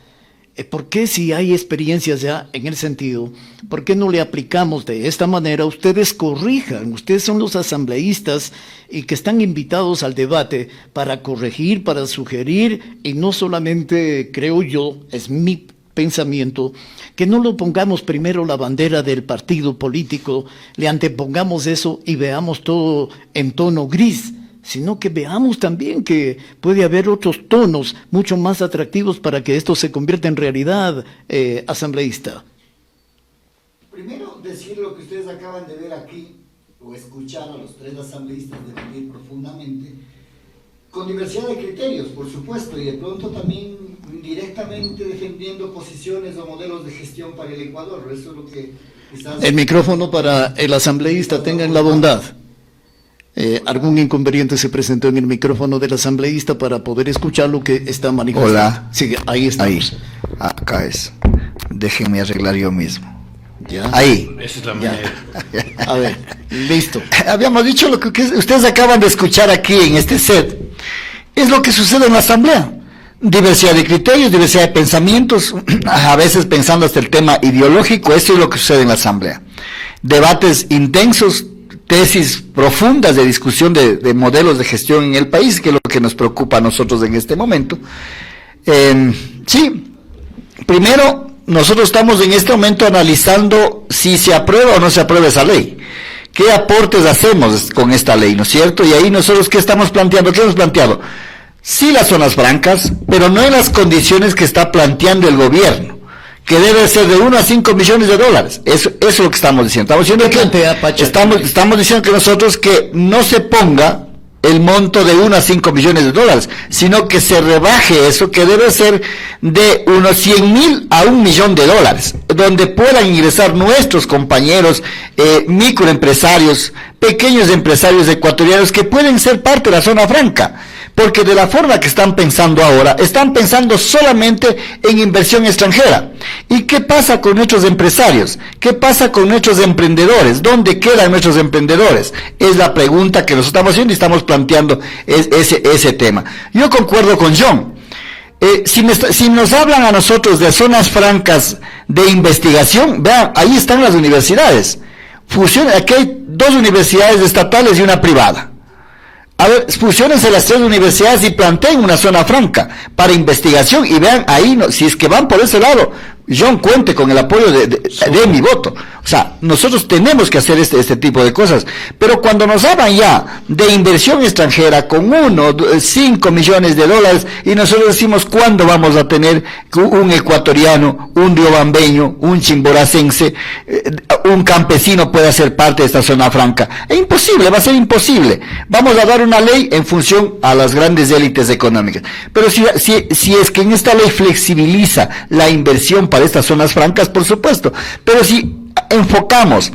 B: ¿por qué, si hay experiencias ya en el sentido, por qué no le aplicamos de esta manera? Ustedes corrijan, ustedes son los asambleístas y que están invitados al debate para corregir, para sugerir, y no solamente, creo yo, es mi pensamiento, que no lo pongamos primero la bandera del partido político, le antepongamos eso y veamos todo en tono gris, sino que veamos también que puede haber otros tonos mucho más atractivos para que esto se convierta en realidad, asambleísta.
E: Primero, decir lo que ustedes acaban de ver aquí, o escuchar a los tres asambleístas debatir profundamente, con diversidad de criterios, por supuesto, y de pronto también indirectamente defendiendo posiciones o modelos de gestión para el Ecuador. Eso es lo que quizás... El micrófono para el asambleísta, tengan la bondad. ¿Algún inconveniente se presentó en el micrófono del asambleísta para poder escuchar lo que está manifestando? Hola. Sí, ahí estamos. Ahí. Acá es. Déjenme arreglar yo mismo. ¿Ya? Ahí. Esa es la manera. A ver, listo. Habíamos dicho lo que ustedes acaban de escuchar aquí en este set. Es lo que sucede en la asamblea. Diversidad de criterios, diversidad de pensamientos, a veces pensando hasta el tema ideológico. Eso es lo que sucede en la asamblea. debates intensos, tesis profundas de discusión de modelos de gestión en el país, que es lo que nos preocupa a nosotros en este momento. Sí, primero, nosotros estamos en este momento analizando si se aprueba o no se aprueba esa ley. ¿Qué aportes hacemos con esta ley, no es cierto? Y ahí nosotros, ¿qué estamos planteando? ¿Qué hemos planteado? Sí, las zonas francas, pero no en las condiciones que está planteando el gobierno, que debe ser de 1 a 5 millones de dólares. Eso es lo que estamos diciendo. Estamos diciendo que nosotros que no se ponga el monto de 1 a 5 millones de dólares, sino que se rebaje eso, que debe ser de unos 100,000 a 1 millón de dólares, donde puedan ingresar nuestros compañeros microempresarios, pequeños empresarios ecuatorianos que pueden ser parte de la zona franca. Porque de la forma que están pensando ahora, están pensando solamente en inversión extranjera. ¿Y qué pasa con nuestros empresarios? ¿Qué pasa con nuestros emprendedores? ¿Dónde quedan nuestros emprendedores? Es la pregunta que nos estamos haciendo y estamos planteando ese tema. Yo concuerdo con John. Si nos hablan a nosotros de zonas francas de investigación, vean, ahí están las universidades. Aquí hay 2 universidades estatales y una privada. A ver, fusionense las 3 universidades y planteen una zona franca para investigación y vean ahí, si es que van por ese lado, John cuente con el apoyo de mi voto. O sea, nosotros tenemos que hacer este tipo de cosas. Pero cuando nos hablan ya de inversión extranjera con 5 millones de dólares y nosotros decimos cuándo vamos a tener un ecuatoriano, un riobambeño, un chimboracense, un campesino pueda ser parte de esta zona franca. Es imposible, va a ser imposible. Vamos a dar una ley en función a las grandes élites económicas. Pero si es que en esta ley flexibiliza la inversión para estas zonas francas, por supuesto. Pero si enfocamos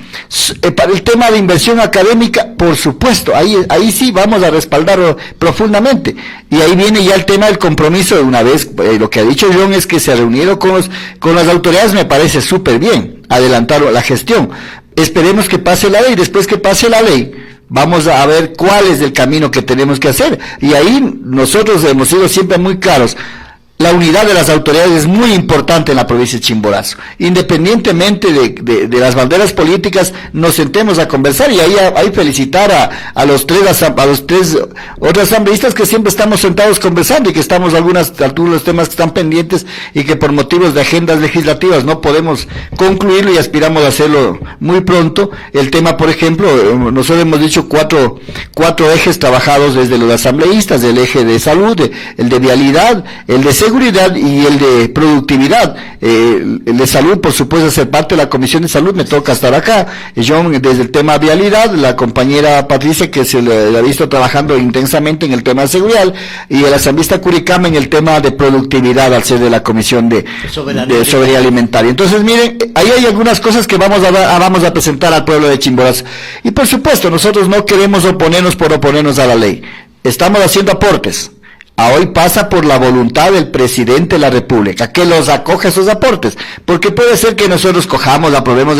E: para el tema de inversión académica, por supuesto, ahí sí vamos a respaldarlo profundamente. Y ahí viene ya el tema del compromiso de una vez. Lo que ha dicho John es que se reunieron con las autoridades, me parece súper bien, adelantar la gestión. Esperemos que pase la ley, después que pase la ley, vamos a ver cuál es el camino que tenemos que hacer. Y ahí nosotros hemos sido siempre muy claros. La unidad de las autoridades es muy importante en la provincia de Chimborazo. Independientemente de las banderas políticas, nos sentemos a conversar y ahí felicitar a los tres otros asambleístas que siempre estamos sentados conversando y que estamos algunos temas que están pendientes y que por motivos de agendas legislativas no podemos concluirlo y aspiramos a hacerlo muy pronto. El tema, por ejemplo, nosotros hemos dicho cuatro ejes trabajados desde los asambleístas: el eje de salud, el de vialidad, el de seguridad y el de productividad. El de salud, por supuesto, ser parte de la Comisión de Salud, me toca estar acá. Yo, desde el tema vialidad, la compañera Patricia, que se le ha visto trabajando intensamente en el tema de seguridad, y el asambleísta Curicama en el tema de productividad, al ser de la Comisión de Soberanía Alimentaria. Entonces, miren, ahí hay algunas cosas que vamos a presentar al pueblo de Chimborazo. Y por supuesto, nosotros no queremos oponernos por oponernos a la ley. Estamos haciendo aportes. Hoy pasa por la voluntad del presidente de la República, que los acoja esos aportes, porque puede ser que nosotros cojamos, aprobemos,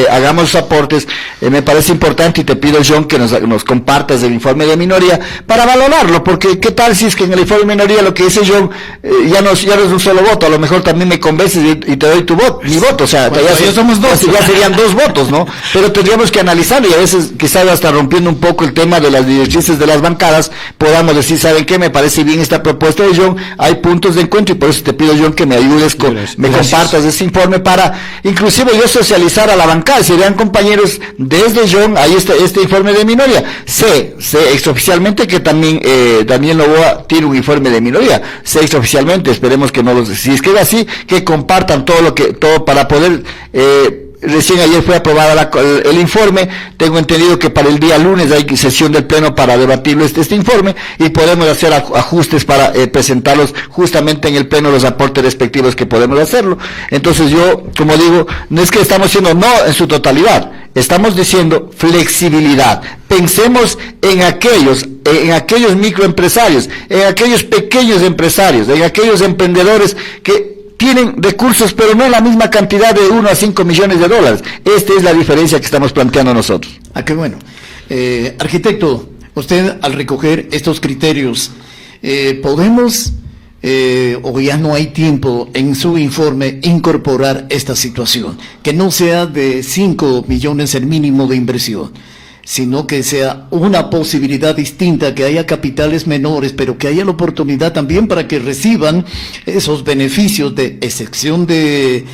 E: hagamos esos aportes. Me parece importante y te pido, John, que nos compartas el informe de minoría para valorarlo, porque qué tal si es que en el informe de minoría lo que dice John ya no es un solo voto, a lo mejor también me convences y te doy mi voto, o sea, bueno, ya somos dos, ya serían 2 votos, ¿no? Pero tendríamos que analizarlo y a veces quizás hasta rompiendo un poco el tema de las directrices de las bancadas, podamos decir, ¿saben qué? Me parece bien esta propuesta de John, hay puntos de encuentro y por eso te pido, John, que me ayudes compartas ese informe para inclusive yo socializar a la bancada. Si vean, compañeros, desde John ahí está este informe de minoría. Sé extraoficialmente que también Daniel Novoa tiene un informe de minoría. Sé extraoficialmente, esperemos que si es que es así, que compartan todo para poder recién ayer fue aprobada el informe. Tengo entendido que para el día lunes hay sesión del Pleno para debatirlo este informe y podemos hacer ajustes para presentarlos justamente en el Pleno, los aportes respectivos que podemos hacerlo. Entonces yo, como digo, no es que estamos diciendo no en su totalidad, estamos diciendo flexibilidad. Pensemos en aquellos microempresarios, en aquellos pequeños empresarios, en aquellos emprendedores que tienen recursos, pero no la misma cantidad de 1 a 5 millones de dólares. Esta es la diferencia que estamos planteando nosotros.
B: Qué bueno. Arquitecto, usted al recoger estos criterios, ¿podemos o ya no hay tiempo en su informe incorporar esta situación, que no sea de 5 millones el mínimo de inversión, sino que sea una posibilidad distinta, que haya capitales menores, pero que haya la oportunidad también para que reciban esos beneficios de excepción de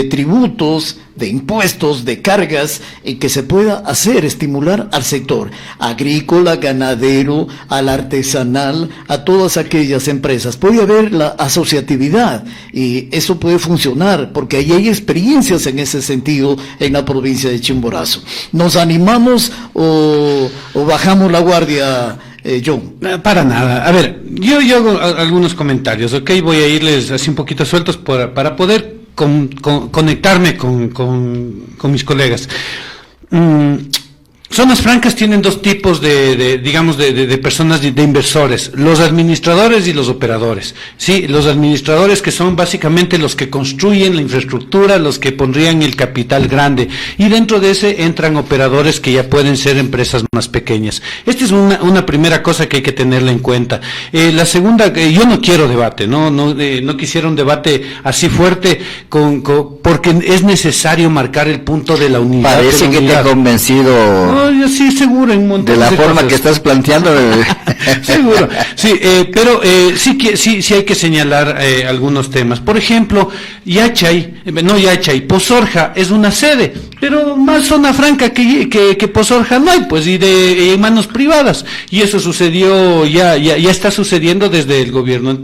B: tributos, de impuestos, de cargas, y que se pueda estimular al sector agrícola, ganadero, al artesanal, a todas aquellas empresas. Puede haber la asociatividad y eso puede funcionar, porque ahí hay experiencias en ese sentido en la provincia de Chimborazo. ¿Nos animamos o bajamos la guardia, John?
A: Para nada. A ver, yo hago algunos comentarios, ¿ok? Voy a irles así un poquito sueltos para poder conectarme con mis colegas. Zonas francas tienen dos tipos de personas, de inversores, los administradores y los operadores. Sí, los administradores, que son básicamente los que construyen la infraestructura, los que pondrían el capital grande, y dentro de ese entran operadores que ya pueden ser empresas más pequeñas. Esta es una primera cosa que hay que tenerla en cuenta. La segunda, yo no quiero debate, no quisiera un debate así fuerte porque es necesario marcar el punto de la unidad.
E: Parece que te ha convencido.
A: Yo sí, seguro, en un montón
E: de la forma
A: cosas
E: que estás planteando.
A: Seguro, sí, pero sí hay que señalar algunos temas. Por ejemplo, Pozorja es una sede, pero más zona franca que Pozorja no hay, pues, y de manos privadas. Y eso sucedió, ya está sucediendo desde el gobierno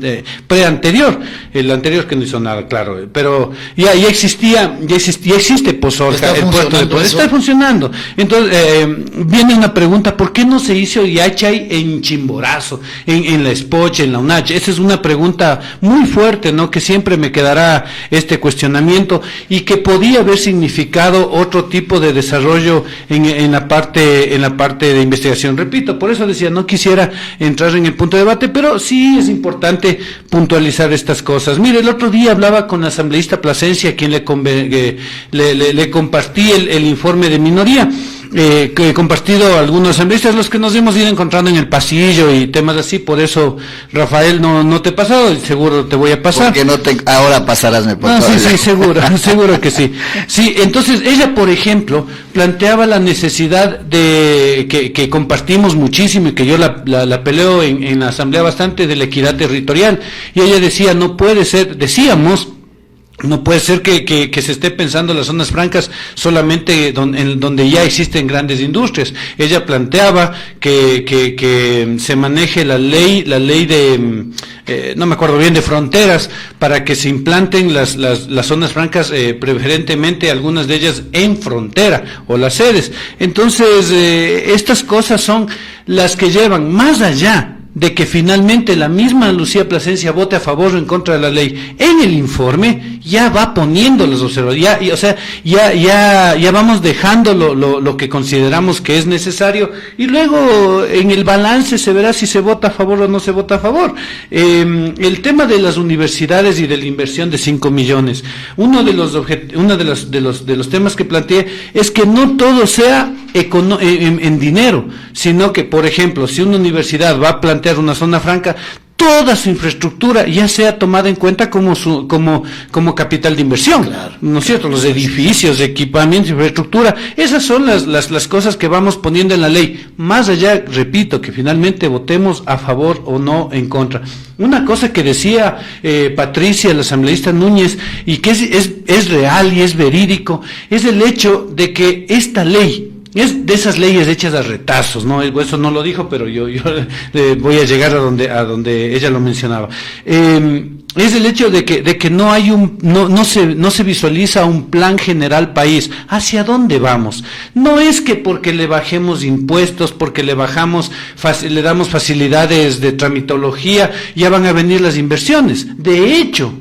A: preanterior, el anterior que no hizo nada, claro, pero ya existe Pozorja, el puerto de Pozorja, está funcionando. Entonces, viene una pregunta: ¿por qué no se hizo Yachay en Chimborazo, en la Espoche, en la UNACH? Esa es una pregunta muy fuerte, ¿no? Que siempre me quedará este cuestionamiento, y que podía haber significado otro tipo de desarrollo en la parte de investigación. Repito, por eso decía, no quisiera entrar en el punto de debate, pero sí es importante puntualizar estas cosas. Mire, el otro día hablaba con la asambleísta Plasencia, a quien le compartí el informe de minoría, que he compartido a algunos asambleístas, los que nos hemos ido encontrando en el pasillo y temas así. Por eso, Rafael, no te he pasado, seguro te voy a pasar.
E: Porque ahora pasarás, me puedo.
A: Sí, seguro que sí. Sí, entonces ella, por ejemplo, planteaba la necesidad que compartimos muchísimo, y que yo la peleo en la asamblea bastante, de la equidad territorial. Y ella decía, no puede ser que se esté pensando en las zonas francas solamente donde ya existen grandes industrias. Ella planteaba que se maneje la ley de, no me acuerdo bien, de fronteras, para que se implanten las zonas francas, preferentemente algunas de ellas en frontera, o las sedes. Entonces, estas cosas son las que llevan más allá de que finalmente la misma Lucía Plasencia vote a favor o en contra de la ley. En el informe ya va poniendo las observaciones, ya vamos dejando lo que consideramos que es necesario, y luego en el balance se verá si se vota a favor o no se vota a favor. El tema de las universidades y de la inversión de 5 millones, uno de los temas que planteé es que no todo sea en dinero, sino que, por ejemplo, si una universidad va a plantear una zona franca, toda su infraestructura ya sea tomada en cuenta como capital de inversión, claro, ¿no es cierto? Los edificios, equipamientos, infraestructura, esas son las cosas que vamos poniendo en la ley, más allá, repito, que finalmente votemos a favor o no en contra. Una cosa que decía Patricia, la asambleísta Núñez, y que es real y es verídico, es el hecho de que esta ley es de esas leyes hechas a retazos, ¿no? Eso no lo dijo, pero yo voy a llegar a donde ella lo mencionaba. Es el hecho de que no hay no se visualiza un plan general país. ¿Hacia dónde vamos? No es que porque le bajemos impuestos, porque le damos facilidades de tramitología, ya van a venir las inversiones. De hecho,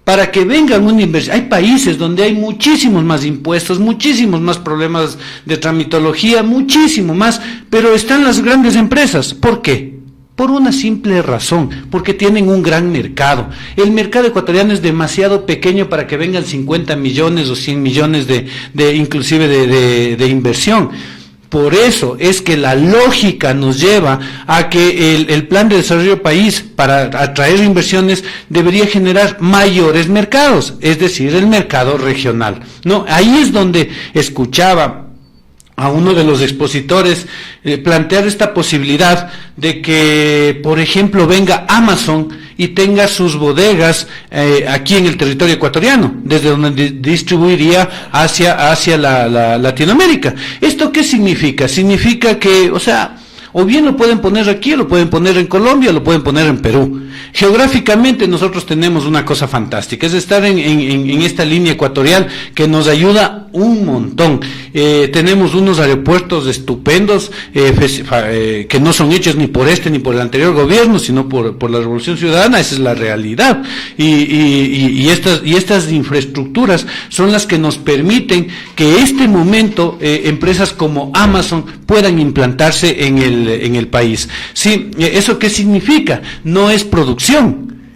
A: para que vengan una inversión, hay países donde hay muchísimos más impuestos, muchísimos más problemas de tramitología, muchísimo más, pero están las grandes empresas. ¿Por qué? Por una simple razón, porque tienen un gran mercado. El mercado ecuatoriano es demasiado pequeño para que vengan 50 millones o 100 millones inclusive de inversión. Por eso es que la lógica nos lleva a que el plan de desarrollo país para atraer inversiones debería generar mayores mercados, es decir, el mercado regional, ¿no? Ahí es donde escuchaba a uno de los expositores plantear esta posibilidad de que, por ejemplo, venga Amazon y tenga sus bodegas aquí en el territorio ecuatoriano, desde donde distribuiría hacia la Latinoamérica. ¿Esto qué significa? Significa que, o sea, o bien lo pueden poner aquí, o lo pueden poner en Colombia, o lo pueden poner en Perú. Geográficamente nosotros tenemos una cosa fantástica, es estar en esta línea ecuatorial que nos ayuda un montón. Tenemos unos aeropuertos estupendos que no son hechos ni por este ni por el anterior gobierno, sino por la Revolución Ciudadana. Esa es la realidad. Y estas infraestructuras son las que nos permiten que este momento empresas como Amazon puedan implantarse en el país. Sí, ¿eso qué significa? No es producción,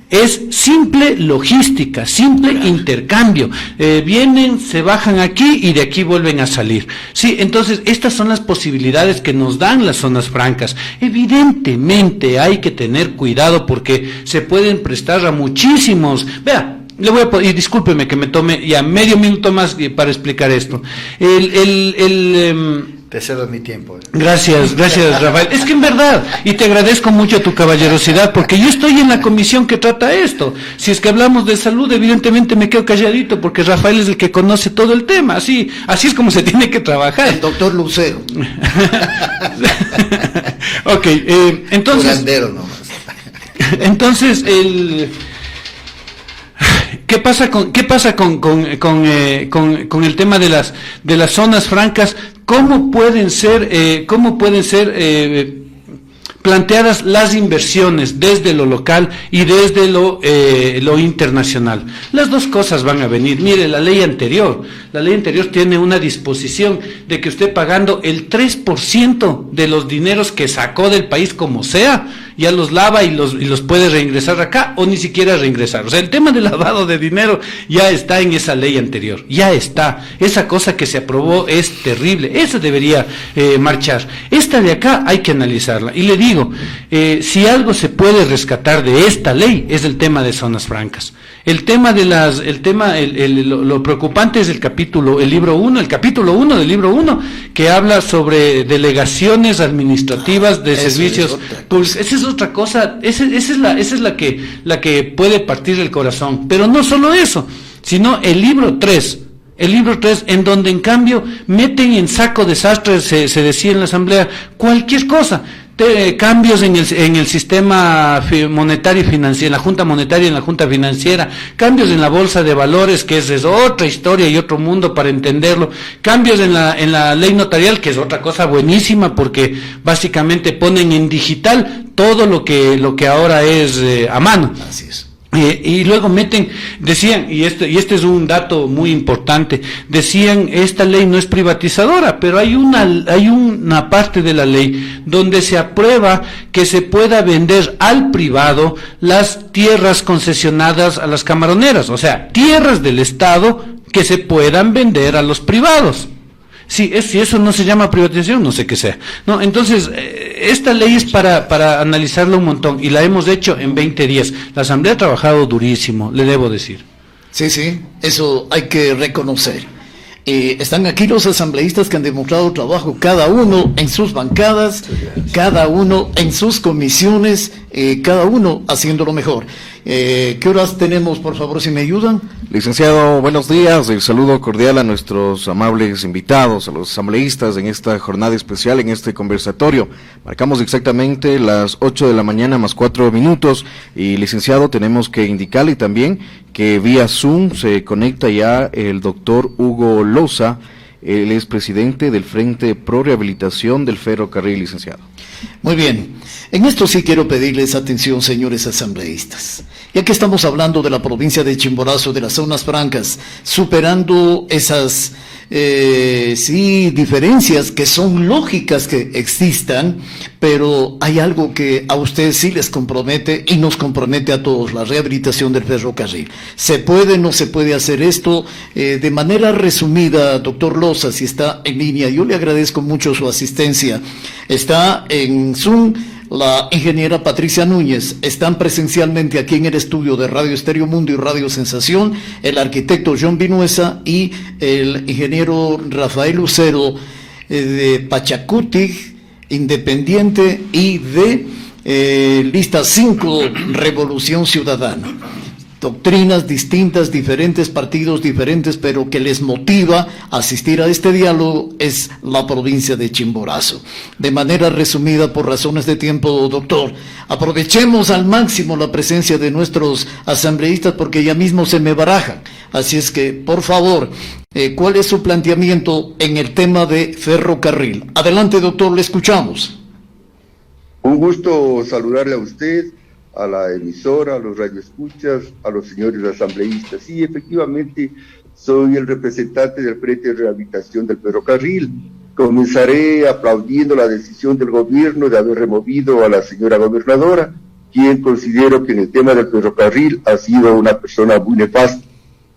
A: es simple logística, simple intercambio. Vienen, se bajan aquí y de aquí vuelven a salir. Sí, entonces estas son las posibilidades que nos dan las zonas francas. Evidentemente hay que tener cuidado porque se pueden prestar a muchísimos. Vea, y discúlpeme que me tome ya medio minuto más para explicar esto.
E: Te cedo mi tiempo.
A: Gracias, Rafael. Es que en verdad, y te agradezco mucho tu caballerosidad, porque yo estoy en la comisión que trata esto. Si es que hablamos de salud, evidentemente me quedo calladito, porque Rafael es el que conoce todo el tema. Así es como se tiene que trabajar.
B: El doctor Lucero.
A: Ok, entonces... Entonces, ¿qué pasa con el tema de las zonas francas? ¿Cómo pueden ser planteadas las inversiones desde lo local y desde lo internacional? Las dos cosas van a venir. Mire, la ley anterior tiene una disposición de que usted pagando el 3% de los dineros que sacó del país como sea, ya los lava y los puede reingresar acá o ni siquiera reingresar. O sea, el tema del lavado de dinero ya está en esa ley anterior, ya está. Esa cosa que se aprobó es terrible, eso debería marchar. Esta de acá hay que analizarla. Y le digo, si algo se puede rescatar de esta ley es el tema de zonas francas. El tema de lo preocupante es el capítulo 1 del libro 1, que habla sobre delegaciones administrativas de servicios públicos. Esa es otra cosa, esa es la que puede partir el corazón. Pero no solo eso, sino el libro 3, en donde en cambio meten en saco desastre, se decía en la asamblea, cualquier cosa. Cambios en el sistema monetario y financiero, en la Junta Monetaria y en la Junta Financiera, cambios en la Bolsa de Valores, que es otra historia y otro mundo para entenderlo, cambios en la ley notarial, que es otra cosa buenísima, porque básicamente ponen en digital todo lo que ahora es a mano.
B: Así es.
A: Y luego decían, y este es un dato muy importante, decían, esta ley no es privatizadora, pero hay una parte de la ley donde se aprueba que se pueda vender al privado las tierras concesionadas a las camaroneras, o sea, tierras del Estado que se puedan vender a los privados. Si eso no se llama privatización, no sé qué sea. No, entonces, esta ley es para analizarla un montón, y la hemos hecho en 20 días. La Asamblea ha trabajado durísimo, le debo decir.
B: Sí, eso hay que reconocer. Están aquí los asambleístas que han demostrado trabajo, cada uno en sus bancadas, cada uno en sus comisiones, cada uno haciendo lo mejor. ¿Qué horas tenemos, por favor, si me ayudan?
F: Licenciado, buenos días. El saludo cordial a nuestros amables invitados, a los asambleístas en esta jornada especial, en este conversatorio. Marcamos exactamente las 8 de la mañana más 4 minutos. Y, licenciado, tenemos que indicarle también que vía Zoom se conecta ya el doctor Hugo Loza. Él es presidente del Frente Pro Rehabilitación del Ferrocarril, licenciado.
B: Muy bien. En esto sí quiero pedirles atención, señores asambleístas. Ya que estamos hablando de la provincia de Chimborazo, de las zonas francas, superando esas sí, diferencias que son lógicas que existan, pero hay algo que a ustedes sí les compromete y nos compromete a todos, la rehabilitación del ferrocarril. ¿Se puede, no se puede hacer esto? De manera resumida, doctor Loza, si está en línea, yo le agradezco mucho su asistencia. Está en Zoom la ingeniera Patricia Núñez, están presencialmente aquí en el estudio de Radio Estéreo Mundo y Radio Sensación, el arquitecto John Vinuesa y el ingeniero Rafael Lucero de Pachacuti, Independiente, y de Lista 5, Revolución Ciudadana. Doctrinas distintas, diferentes partidos diferentes, pero que les motiva a asistir a este diálogo es la provincia de Chimborazo. De manera resumida, por razones de tiempo, doctor, aprovechemos al máximo la presencia de nuestros asambleístas porque ya mismo se me barajan. Así es que, por favor, ¿cuál es su planteamiento en el tema de ferrocarril? Adelante, doctor, le escuchamos.
G: Un gusto saludarle a usted, a la emisora, a los radioescuchas, a los señores asambleístas. Sí, efectivamente, soy el representante del Frente de Rehabilitación del Ferrocarril. Comenzaré aplaudiendo la decisión del gobierno de haber removido a la señora gobernadora, quien considero que en el tema del ferrocarril ha sido una persona muy nefasta.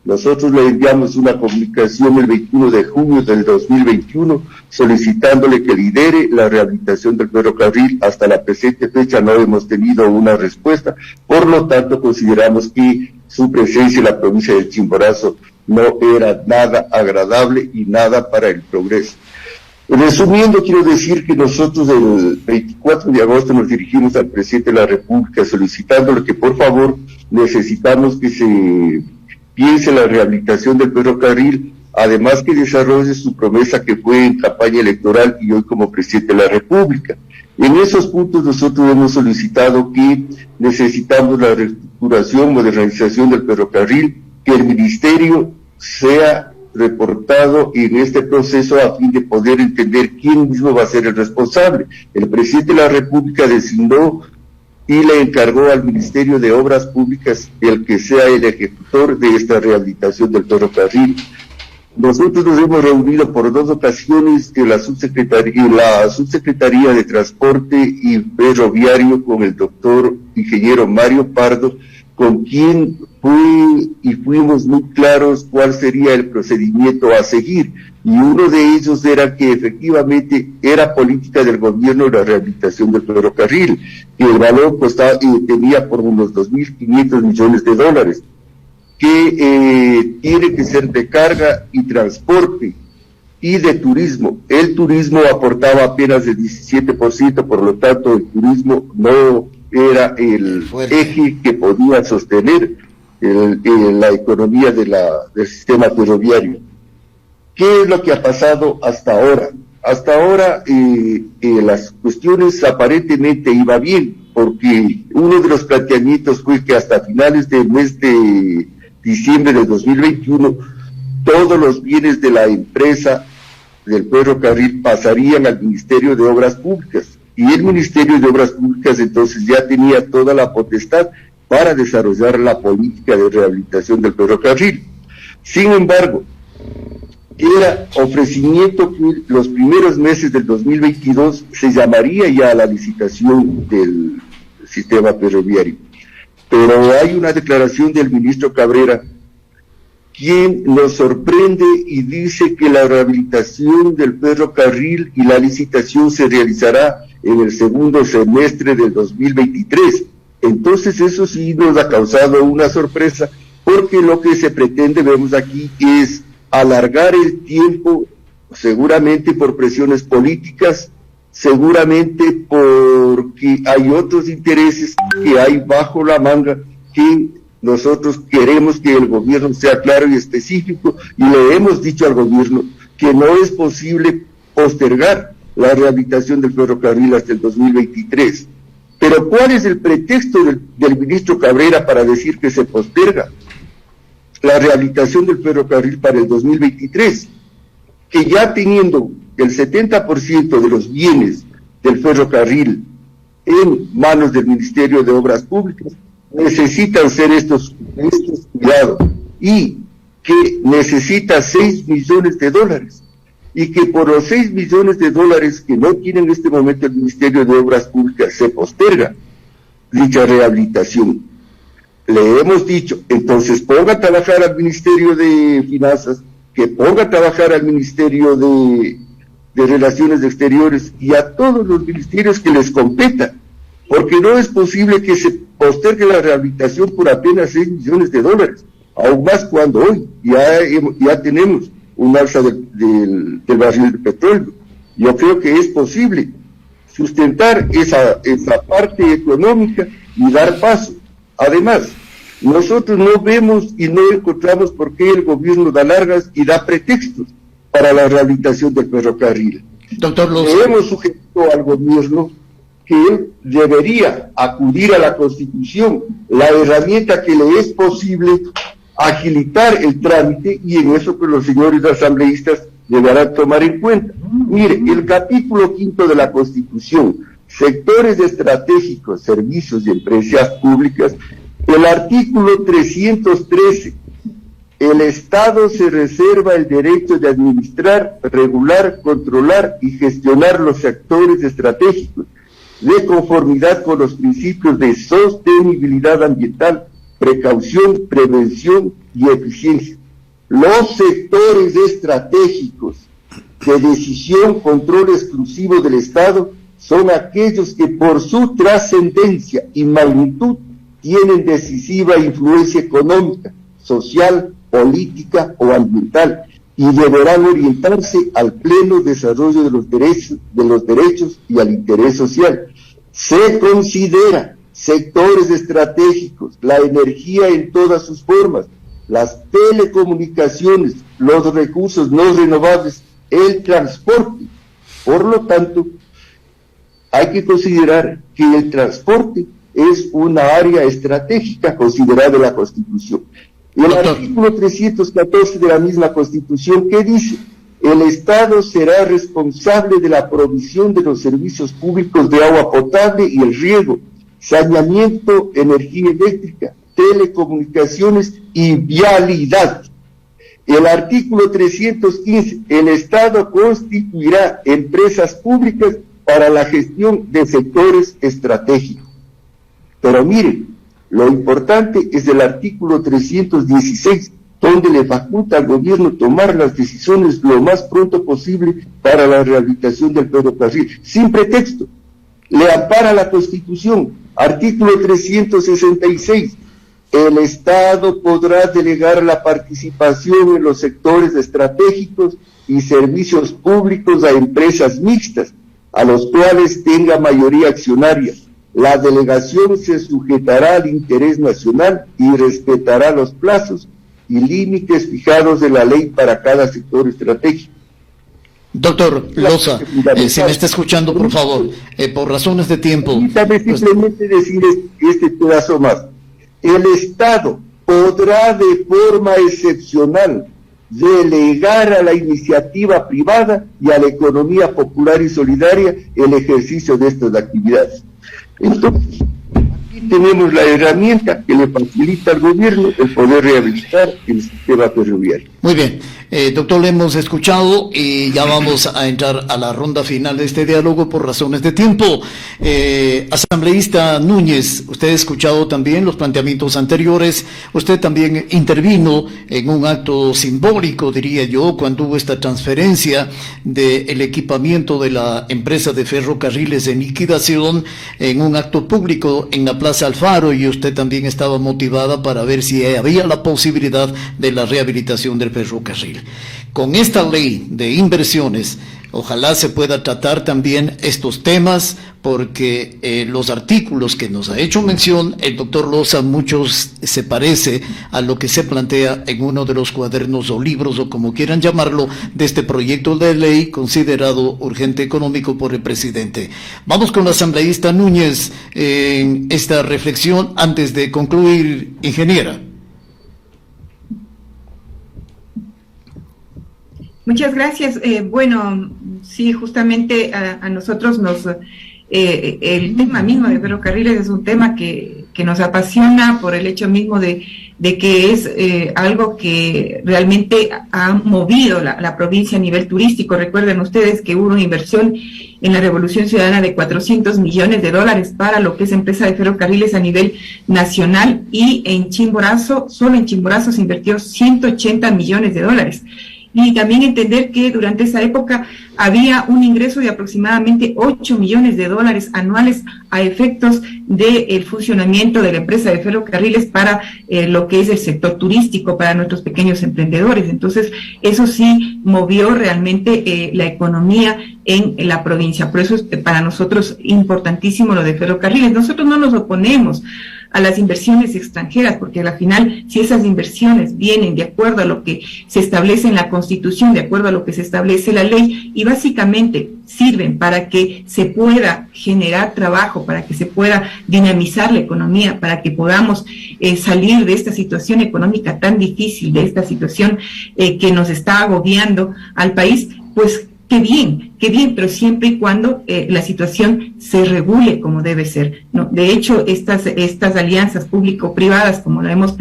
G: Nosotros le enviamos una comunicación el 21 de junio del 2021 solicitándole que lidere la rehabilitación del ferrocarril. Hasta la presente fecha no hemos tenido una respuesta, por lo tanto consideramos que su presencia en la provincia del Chimborazo no era nada agradable y nada para el progreso. Resumiendo, quiero decir que nosotros el 24 de agosto nos dirigimos al presidente de la República solicitándole que por favor necesitamos que se piense la rehabilitación del ferrocarril, además que desarrolle su promesa que fue en campaña electoral y hoy como presidente de la República. En esos puntos nosotros hemos solicitado que necesitamos la reestructuración, modernización del ferrocarril, que el ministerio sea reportado en este proceso a fin de poder entender quién mismo va a ser el responsable. El presidente de la República designó y le encargó al Ministerio de Obras Públicas el que sea el ejecutor de esta rehabilitación del ferrocarril. Nosotros nos hemos reunido por 2 ocasiones en la subsecretaría de Transporte y Ferroviario con el doctor ingeniero Mario Pardo, con quien fuimos muy claros cuál sería el procedimiento a seguir. Y uno de ellos era que efectivamente era política del gobierno la rehabilitación del ferrocarril, que el valor tenía por unos 2.500 millones de dólares, que tiene que ser de carga y transporte y de turismo. El turismo aportaba apenas el 17%, por lo tanto el turismo no era el eje que podía sostener la economía del sistema ferroviario. ¿Qué es lo que ha pasado hasta ahora? Hasta ahora las cuestiones aparentemente iba bien, porque uno de los planteamientos fue que hasta finales del mes de diciembre de 2021 todos los bienes de la empresa del ferrocarril pasarían al Ministerio de Obras Públicas, y el Ministerio de Obras Públicas entonces ya tenía toda la potestad para desarrollar la política de rehabilitación del ferrocarril. Sin embargo, era ofrecimiento que los primeros meses del 2022 se llamaría ya a la licitación del sistema ferroviario. Pero hay una declaración del ministro Cabrera, quien nos sorprende y dice que la rehabilitación del ferrocarril y la licitación se realizará en el segundo semestre del 2023. Entonces eso sí nos ha causado una sorpresa, porque lo que se pretende, vemos aquí, es alargar el tiempo, seguramente por presiones políticas, seguramente porque hay otros intereses que hay bajo la manga, que nosotros queremos que el gobierno sea claro y específico, y le hemos dicho al gobierno que no es posible postergar la rehabilitación del ferrocarril hasta el 2023. Pero ¿cuál es el pretexto del ministro Cabrera para decir que se posterga la rehabilitación del ferrocarril para el 2023? Que ya teniendo el 70% de los bienes del ferrocarril en manos del Ministerio de Obras Públicas, necesitan ser estos cuidados, y que necesita 6 millones de dólares y que por los 6 millones de dólares que no tiene en este momento el Ministerio de Obras Públicas se posterga dicha rehabilitación. Le hemos dicho, entonces ponga a trabajar al Ministerio de Finanzas, que ponga a trabajar al Ministerio de Relaciones Exteriores y a todos los ministerios que les competa, porque no es posible que se postergue la rehabilitación por apenas 6 millones de dólares, aún más cuando hoy ya tenemos un alza del barril de petróleo. Yo creo que es posible sustentar esa parte económica y dar paso. Además, nosotros no vemos y no encontramos por qué el gobierno da largas y da pretextos para la rehabilitación del ferrocarril.
B: Doctor Loza,
G: le hemos sugerido al gobierno que él debería acudir a la Constitución, la herramienta que le es posible agilitar el trámite, y en eso pues los señores asambleístas deberán tomar en cuenta. Mire, el capítulo 5 de la Constitución, sectores estratégicos, servicios y empresas públicas, el artículo 313, el Estado se reserva el derecho de administrar, regular, controlar y gestionar los sectores estratégicos de conformidad con los principios de sostenibilidad ambiental, precaución, prevención y eficiencia. Los sectores estratégicos de decisión, control exclusivo del Estado son aquellos que por su trascendencia y magnitud tienen decisiva influencia económica, social, política o ambiental y deberán orientarse al pleno desarrollo de los derechos y al interés social. Se considera sectores estratégicos la energía en todas sus formas, las telecomunicaciones, los recursos no renovables, el transporte. Por lo tanto, hay que considerar que el transporte es una área estratégica considerada en la Constitución. El artículo 314 de la misma Constitución, que dice: el Estado será responsable de la provisión de los servicios públicos de agua potable y el riego, saneamiento, energía eléctrica, telecomunicaciones y vialidad. El artículo 315, el Estado constituirá empresas públicas para la gestión de sectores estratégicos. Pero miren, lo importante es el artículo 316, donde le faculta al gobierno tomar las decisiones lo más pronto posible para la rehabilitación del ferrocarril, sin pretexto. Le ampara la Constitución, artículo 366. El Estado podrá delegar la participación en los sectores estratégicos y servicios públicos a empresas mixtas, a los cuales tenga mayoría accionaria. La delegación se sujetará al interés nacional y respetará los plazos y límites fijados en la ley para cada sector estratégico.
B: Doctor Loza, si me está escuchando, por favor, por razones de tiempo.
G: Permítame simplemente decir este pedazo más. El Estado podrá de forma excepcional delegar a la iniciativa privada y a la economía popular y solidaria el ejercicio de estas actividades. Entonces, aquí tenemos la herramienta que le facilita al gobierno el poder rehabilitar el sistema ferroviario.
B: Muy bien, doctor, le hemos escuchado y ya vamos a entrar a la ronda final de este diálogo por razones de tiempo. Asambleísta Núñez, usted ha escuchado también los planteamientos anteriores, usted también intervino en un acto simbólico, diría yo, cuando hubo esta transferencia del equipamiento de la empresa de ferrocarriles en liquidación en un acto público en la Plaza Alfaro, y usted también estaba motivada para ver si había la posibilidad de la rehabilitación del ferrocarril. Con esta ley de inversiones, ojalá se pueda tratar también estos temas, porque los artículos que nos ha hecho mención el doctor Loza, muchos se parece a lo que se plantea en uno de los cuadernos o libros, o como quieran llamarlo, de este proyecto de ley considerado urgente económico por el presidente. Vamos con la asambleísta Núñez en esta reflexión antes de concluir, ingeniera.
D: Muchas gracias. Bueno, sí, justamente a nosotros el tema mismo de ferrocarriles es un tema que que nos apasiona por el hecho mismo de que es algo que realmente ha movido la provincia a nivel turístico. Recuerden ustedes que hubo una inversión en la Revolución Ciudadana de $400 millones para lo que es empresa de ferrocarriles a nivel nacional, y en Chimborazo, solo en Chimborazo se invirtió $180 millones. Y también entender que durante esa época había un ingreso de aproximadamente $8 millones anuales a efectos del funcionamiento de la empresa de ferrocarriles para lo que es el sector turístico, para nuestros pequeños emprendedores. Entonces, eso sí movió realmente la economía en la provincia. Por eso es para nosotros importantísimo lo de ferrocarriles. Nosotros no nos oponemos a las inversiones extranjeras, porque al final, si esas inversiones vienen de acuerdo a lo que se establece en la Constitución, de acuerdo a lo que se establece la ley, y básicamente sirven para que se pueda generar trabajo, para que se pueda dinamizar la economía, para que podamos salir de esta situación económica tan difícil, de esta situación que nos está agobiando al país, pues qué bien, pero siempre y cuando la situación se regule como debe ser, ¿no? De hecho, estas alianzas público-privadas, como lo hemos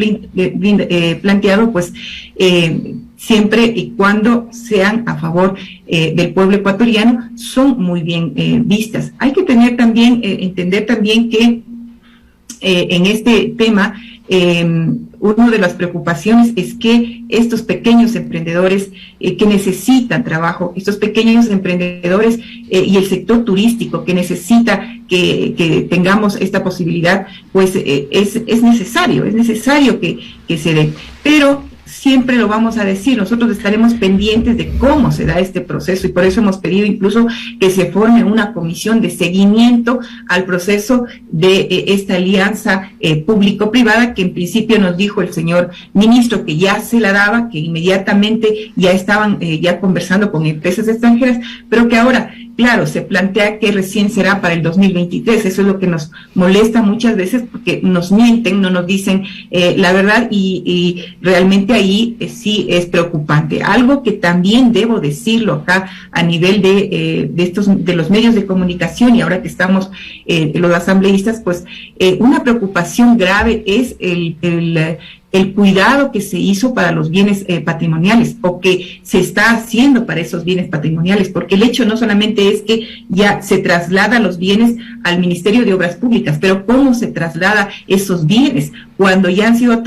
D: planteado, pues siempre y cuando sean a favor del pueblo ecuatoriano, son muy bien vistas. Hay que tener también, entender también que en este tema, una de las preocupaciones es que estos pequeños emprendedores que necesitan trabajo, estos pequeños emprendedores y el sector turístico que necesita que tengamos esta posibilidad, pues es necesario que se dé. Pero siempre lo vamos a decir, nosotros estaremos pendientes de cómo se da este proceso, y por eso hemos pedido incluso que se forme una comisión de seguimiento al proceso de esta alianza público-privada, que en principio nos dijo el señor ministro que ya se la daba, que inmediatamente ya estaban ya conversando con empresas extranjeras, pero que ahora, claro, se plantea que recién será para el 2023. Eso es lo que nos molesta muchas veces, porque nos mienten, no nos dicen la verdad, y realmente ahí sí es preocupante. Algo que también debo decirlo acá a nivel de los medios de comunicación, y ahora que estamos los asambleístas, pues una preocupación grave es el cuidado que se hizo para los bienes patrimoniales, o que se está haciendo para esos bienes patrimoniales, porque el hecho no solamente es que ya se traslada los bienes al Ministerio de Obras Públicas, pero cómo se traslada esos bienes cuando ya han sido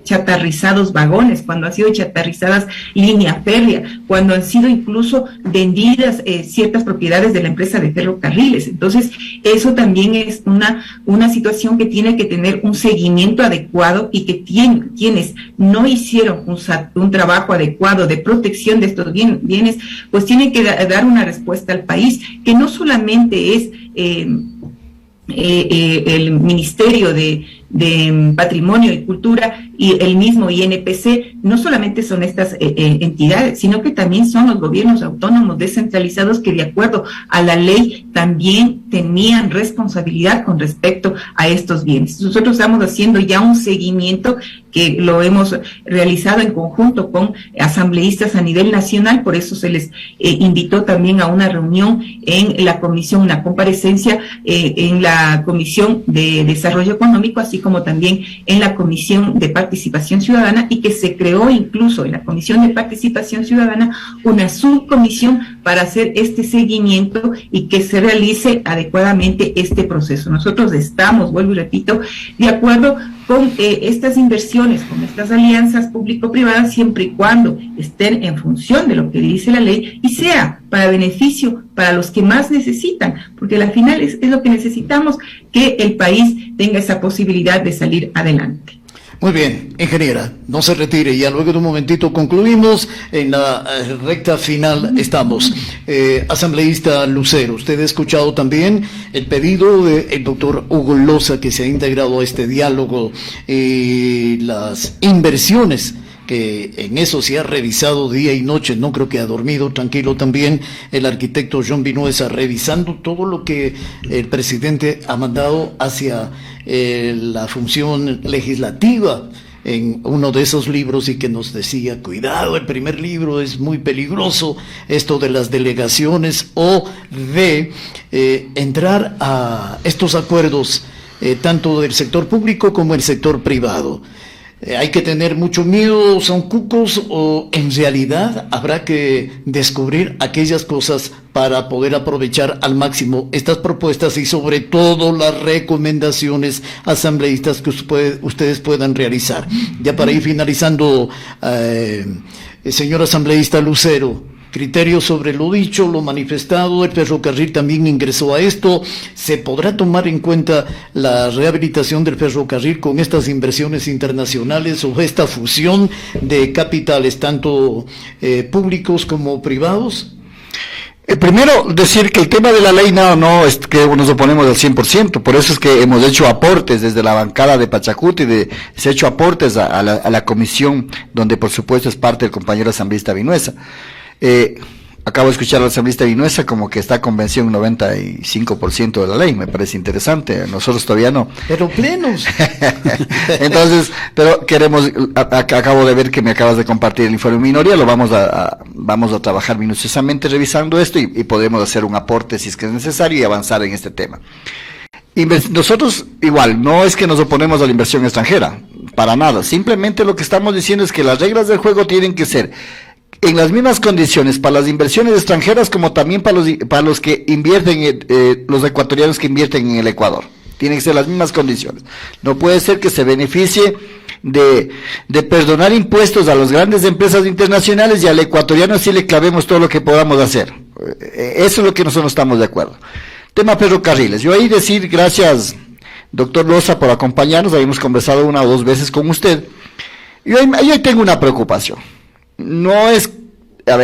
D: chatarrizados vagones, cuando han sido chatarrizadas línea férrea, cuando han sido incluso vendidas ciertas propiedades de la empresa de ferrocarriles. Entonces, eso también es una situación que tiene que tener un seguimiento adecuado, y que quienes no hicieron un trabajo adecuado de protección de estos bienes, pues tienen que dar una respuesta al país, que no solamente es el Ministerio de Patrimonio y Cultura y el mismo INPC, no solamente son estas entidades, sino que también son los gobiernos autónomos descentralizados, que de acuerdo a la ley también tenían responsabilidad con respecto a estos bienes. Nosotros estamos haciendo ya un seguimiento que lo hemos realizado en conjunto con asambleístas a nivel nacional, por eso se les invitó también a una reunión en la comisión, una comparecencia en la Comisión de Desarrollo Económico, así como también en la Comisión de Participación Ciudadana, y que se creó incluso en la Comisión de Participación Ciudadana una subcomisión para hacer este seguimiento y que se realice adecuadamente este proceso. Nosotros estamos, vuelvo y repito, de acuerdo con estas inversiones, con estas alianzas público-privadas, siempre y cuando estén en función de lo que dice la ley y sea para beneficio para los que más necesitan, porque al final es lo que necesitamos, que el país tenga esa posibilidad de salir adelante.
B: Muy bien, ingeniera, no se retire, ya luego de un momentito concluimos, en la recta final estamos. Asambleísta Lucero, usted ha escuchado también el pedido del doctor Hugo Loza, que se ha integrado a este diálogo, las inversiones, que en eso se ha revisado día y noche, no creo que ha dormido tranquilo también el arquitecto John Vinuesa, revisando todo lo que el presidente ha mandado hacia la función legislativa en uno de esos libros, y que nos decía, cuidado, el primer libro es muy peligroso, esto de las delegaciones o de entrar a estos acuerdos tanto del sector público como el sector privado. ¿Hay que tener mucho miedo, son cucos, o en realidad habrá que descubrir aquellas cosas para poder aprovechar al máximo estas propuestas y sobre todo las recomendaciones asambleístas que ustedes puedan realizar? Ya para ir finalizando, señor asambleísta Lucero, criterios sobre lo dicho, lo manifestado. El ferrocarril también ingresó a esto. ¿Se podrá tomar en cuenta la rehabilitación del ferrocarril con estas inversiones internacionales o esta fusión de capitales, tanto públicos como privados?
E: Primero, decir que el tema de la ley no es que nos oponemos al 100%, por eso es que hemos hecho aportes desde la bancada de Pachacuti, se ha hecho aportes a la comisión, donde por supuesto es parte del compañero asambleísta Vinuesa. Acabo de escuchar al asambleísta Vinuesa como que está convencido un 95% de la ley, me parece interesante, nosotros todavía no.
B: Pero plenos.
E: Entonces, pero queremos, acabo de ver que me acabas de compartir el informe de minoría, lo vamos a trabajar minuciosamente revisando esto y podemos hacer un aporte si es que es necesario y avanzar en este tema. Nosotros, igual, no es que nos oponemos a la inversión extranjera, para nada, simplemente lo que estamos diciendo es que las reglas del juego tienen que ser en las mismas condiciones para las inversiones extranjeras como también para los que invierten, los ecuatorianos que invierten en el Ecuador. Tienen que ser las mismas condiciones. No puede ser que se beneficie de perdonar impuestos a las grandes empresas internacionales y al ecuatoriano sí le clavemos todo lo que podamos hacer. Eso es lo que nosotros estamos de acuerdo. Tema ferrocarriles. Yo ahí decir gracias, doctor Loza, por acompañarnos. Habíamos conversado 1 o 2 veces con usted. Yo ahí tengo una preocupación. No es,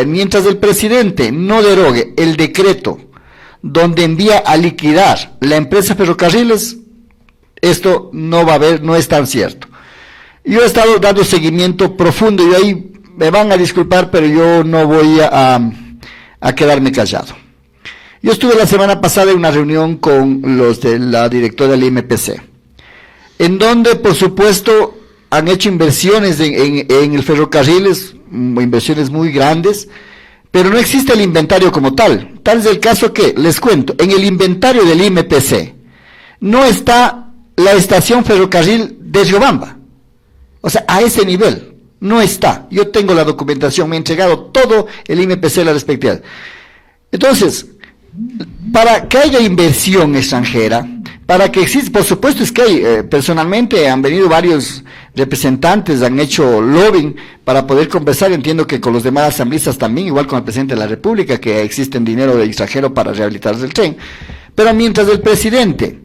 E: mientras el presidente no derogue el decreto donde envía a liquidar la empresa Ferrocarriles, esto no va a haber, no es tan cierto. Yo he estado dando seguimiento profundo y ahí me van a disculpar, pero yo no voy a quedarme callado. Yo estuve la semana pasada en una reunión con los de la directora del IMPC, en donde por supuesto han hecho inversiones en el ferrocarriles, inversiones muy grandes, pero no existe el inventario como tal. Tal es el caso que, les cuento, en el inventario del IMPC no está la estación ferrocarril de Riobamba. O sea, a ese nivel no está. Yo tengo la documentación, me ha entregado todo el IMPC la respectiva. Entonces, para que haya inversión extranjera, para que exista, por supuesto es que hay, personalmente han venido varios representantes, han hecho lobbying para poder conversar, entiendo que con los demás asambleístas también, igual con el presidente de la República, que existe dinero de extranjero para rehabilitar el tren, pero mientras el presidente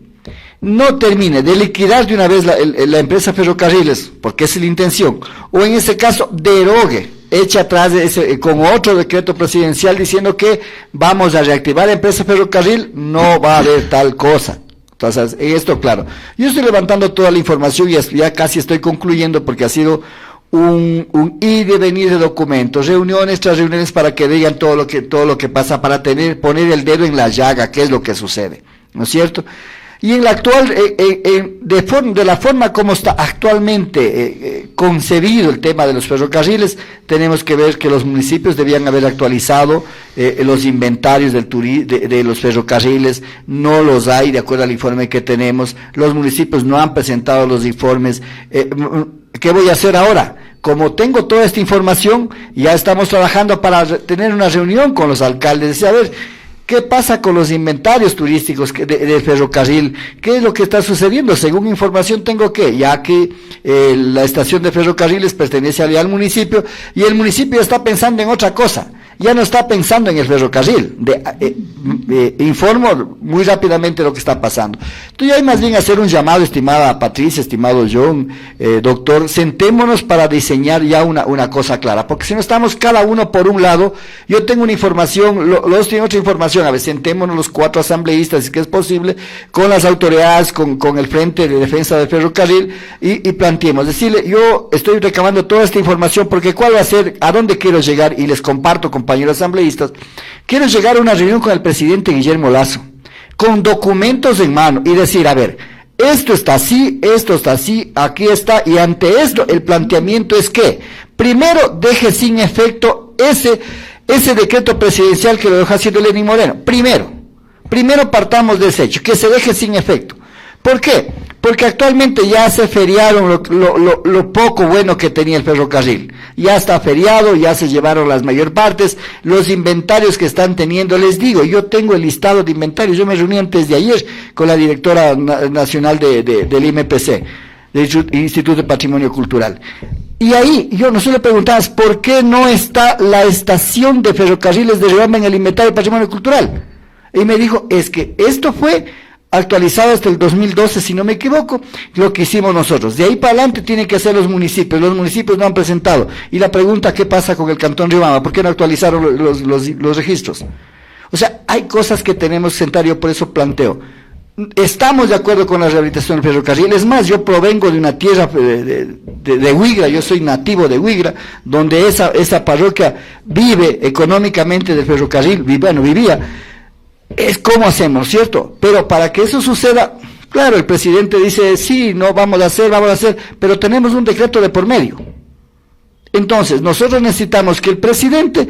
E: no termine de liquidar de una vez la empresa Ferrocarriles, porque esa es la intención, o en ese caso derogue, echa atrás con otro decreto presidencial diciendo que vamos a reactivar la empresa Ferrocarril, no va a haber tal cosa. Entonces, esto claro. Yo estoy levantando toda la información y ya casi estoy concluyendo porque ha sido un ir y venir de documentos, reuniones tras reuniones para que digan todo lo que pasa, para poner el dedo en la llaga, qué es lo que sucede, ¿no es cierto? Y en la actual, de la forma como está actualmente concebido el tema de los ferrocarriles, tenemos que ver que los municipios debían haber actualizado los inventarios de los ferrocarriles, no los hay de acuerdo al informe que tenemos, los municipios no han presentado los informes. ¿Qué voy a hacer ahora? Como tengo toda esta información, ya estamos trabajando para tener una reunión con los alcaldes, a ver, ¿qué pasa con los inventarios turísticos del ferrocarril? ¿Qué es lo que está sucediendo? Según información tengo ya que la estación de ferrocarriles pertenece al municipio y el municipio está pensando en otra cosa, ya no está pensando en el ferrocarril. Informo muy rápidamente lo que está pasando. Entonces hay más bien hacer un llamado, estimada Patricia, estimado John, doctor, sentémonos para diseñar ya una cosa clara, porque si no estamos cada uno por un lado, yo tengo una información, los tienen otra información, a ver, sentémonos los 4 asambleístas, si es que es posible, con las autoridades, con el Frente de Defensa del Ferrocarril, y planteemos, decirle, yo estoy recabando toda esta información, porque cuál va a ser, a dónde quiero llegar, y les comparto, compañeros asambleístas, quiero llegar a una reunión con el presidente Guillermo Lasso, con documentos en mano, y decir, a ver, esto está así, aquí está, y ante esto, el planteamiento es que, primero, deje sin efecto ese decreto presidencial que lo dejó haciendo Lenín Moreno. Primero partamos de ese hecho, que se deje sin efecto. ¿Por qué? Porque actualmente ya se feriaron lo poco bueno que tenía el ferrocarril. Ya está feriado, ya se llevaron las mayor partes, los inventarios que están teniendo, les digo, yo tengo el listado de inventarios, yo me reuní antes de ayer con la directora nacional del IMPC, del Instituto de Patrimonio Cultural. Y ahí, nosotros le preguntamos, ¿por qué no está la estación de ferrocarriles de Riobamba en el inventario de Patrimonio Cultural? Y me dijo, es que esto fue actualizado hasta el 2012, si no me equivoco, lo que hicimos nosotros. De ahí para adelante tienen que hacer los municipios no han presentado. Y la pregunta, ¿qué pasa con el Cantón Riobamba? ¿Por qué no actualizaron los registros? O sea, hay cosas que tenemos que sentar, yo por eso planteo. Estamos de acuerdo con la rehabilitación del ferrocarril, es más, yo provengo de una tierra de Huigra, yo soy nativo de Huigra, donde esa parroquia vive económicamente del ferrocarril, vivía. Es como hacemos, ¿cierto? Pero para que eso suceda, claro, el presidente dice, sí, no, vamos a hacer, pero tenemos un decreto de por medio. Entonces, nosotros necesitamos que el presidente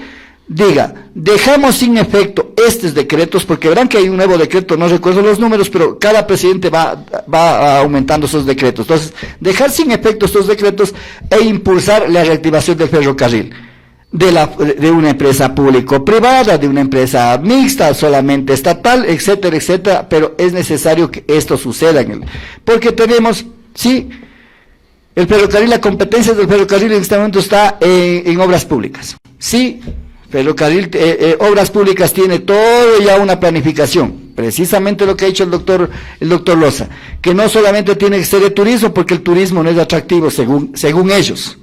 E: diga, dejamos sin efecto estos decretos, porque verán que hay un nuevo decreto, no recuerdo los números, pero cada presidente va aumentando esos decretos. Entonces, dejar sin efecto estos decretos e impulsar la reactivación del ferrocarril. De una empresa público-privada, de una empresa mixta, solamente estatal, etcétera, etcétera, pero es necesario que esto suceda porque tenemos, sí, el ferrocarril, la competencia del ferrocarril en este momento está en obras públicas, sí, ferrocarril, obras públicas tiene todo ya una planificación, precisamente lo que ha dicho el doctor Loza, que no solamente tiene que ser de turismo, porque el turismo no es atractivo según ellos.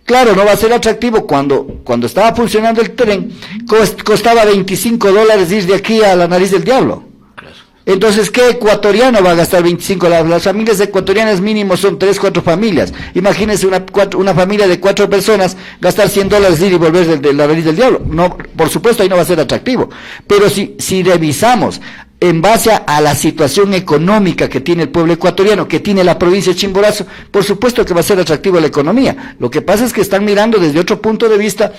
E: Claro, no va a ser atractivo cuando estaba funcionando el tren, costaba $25 ir de aquí a la Nariz del Diablo. Entonces, ¿qué ecuatoriano va a gastar $25? Las familias ecuatorianas mínimo son 3-4 familias. Imagínense una familia de 4 personas gastar $100 ir y volver de la Nariz del Diablo. No, por supuesto, ahí no va a ser atractivo. Pero si revisamos en base a la situación económica que tiene el pueblo ecuatoriano, que tiene la provincia de Chimborazo, por supuesto que va a ser atractivo la economía. Lo que pasa es que están mirando desde otro punto de vista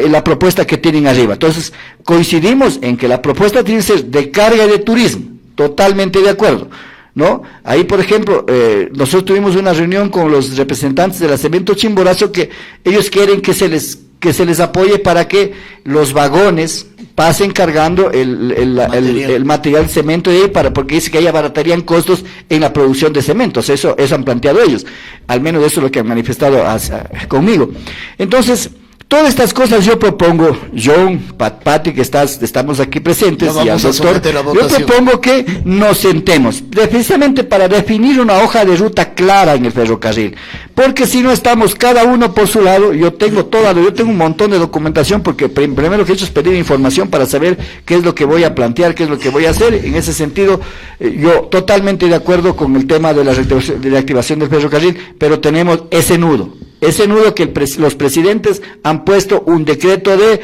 E: la propuesta que tienen arriba. Entonces, coincidimos en que la propuesta tiene que ser de carga y de turismo, totalmente de acuerdo, ¿no? Ahí, por ejemplo, nosotros tuvimos una reunión con los representantes de la Cemento Chimborazo, que ellos quieren que se les apoye para que los vagones pasen cargando el material de cemento de ahí, porque dice que ahí abaratarían costos en la producción de cementos. Eso han planteado ellos, al menos eso es lo que han manifestado conmigo. Entonces, todas estas cosas yo propongo, John, Pati, que estamos aquí presentes, y al doctor, yo propongo que nos sentemos, precisamente para definir una hoja de ruta clara en el ferrocarril, porque si no estamos cada uno por su lado, yo tengo un montón de documentación, porque primero que he hecho es pedir información para saber qué es lo que voy a plantear, qué es lo que voy a hacer. En ese sentido, yo totalmente de acuerdo con el tema de la reactivación del ferrocarril, pero tenemos ese nudo que los presidentes han puesto un decreto de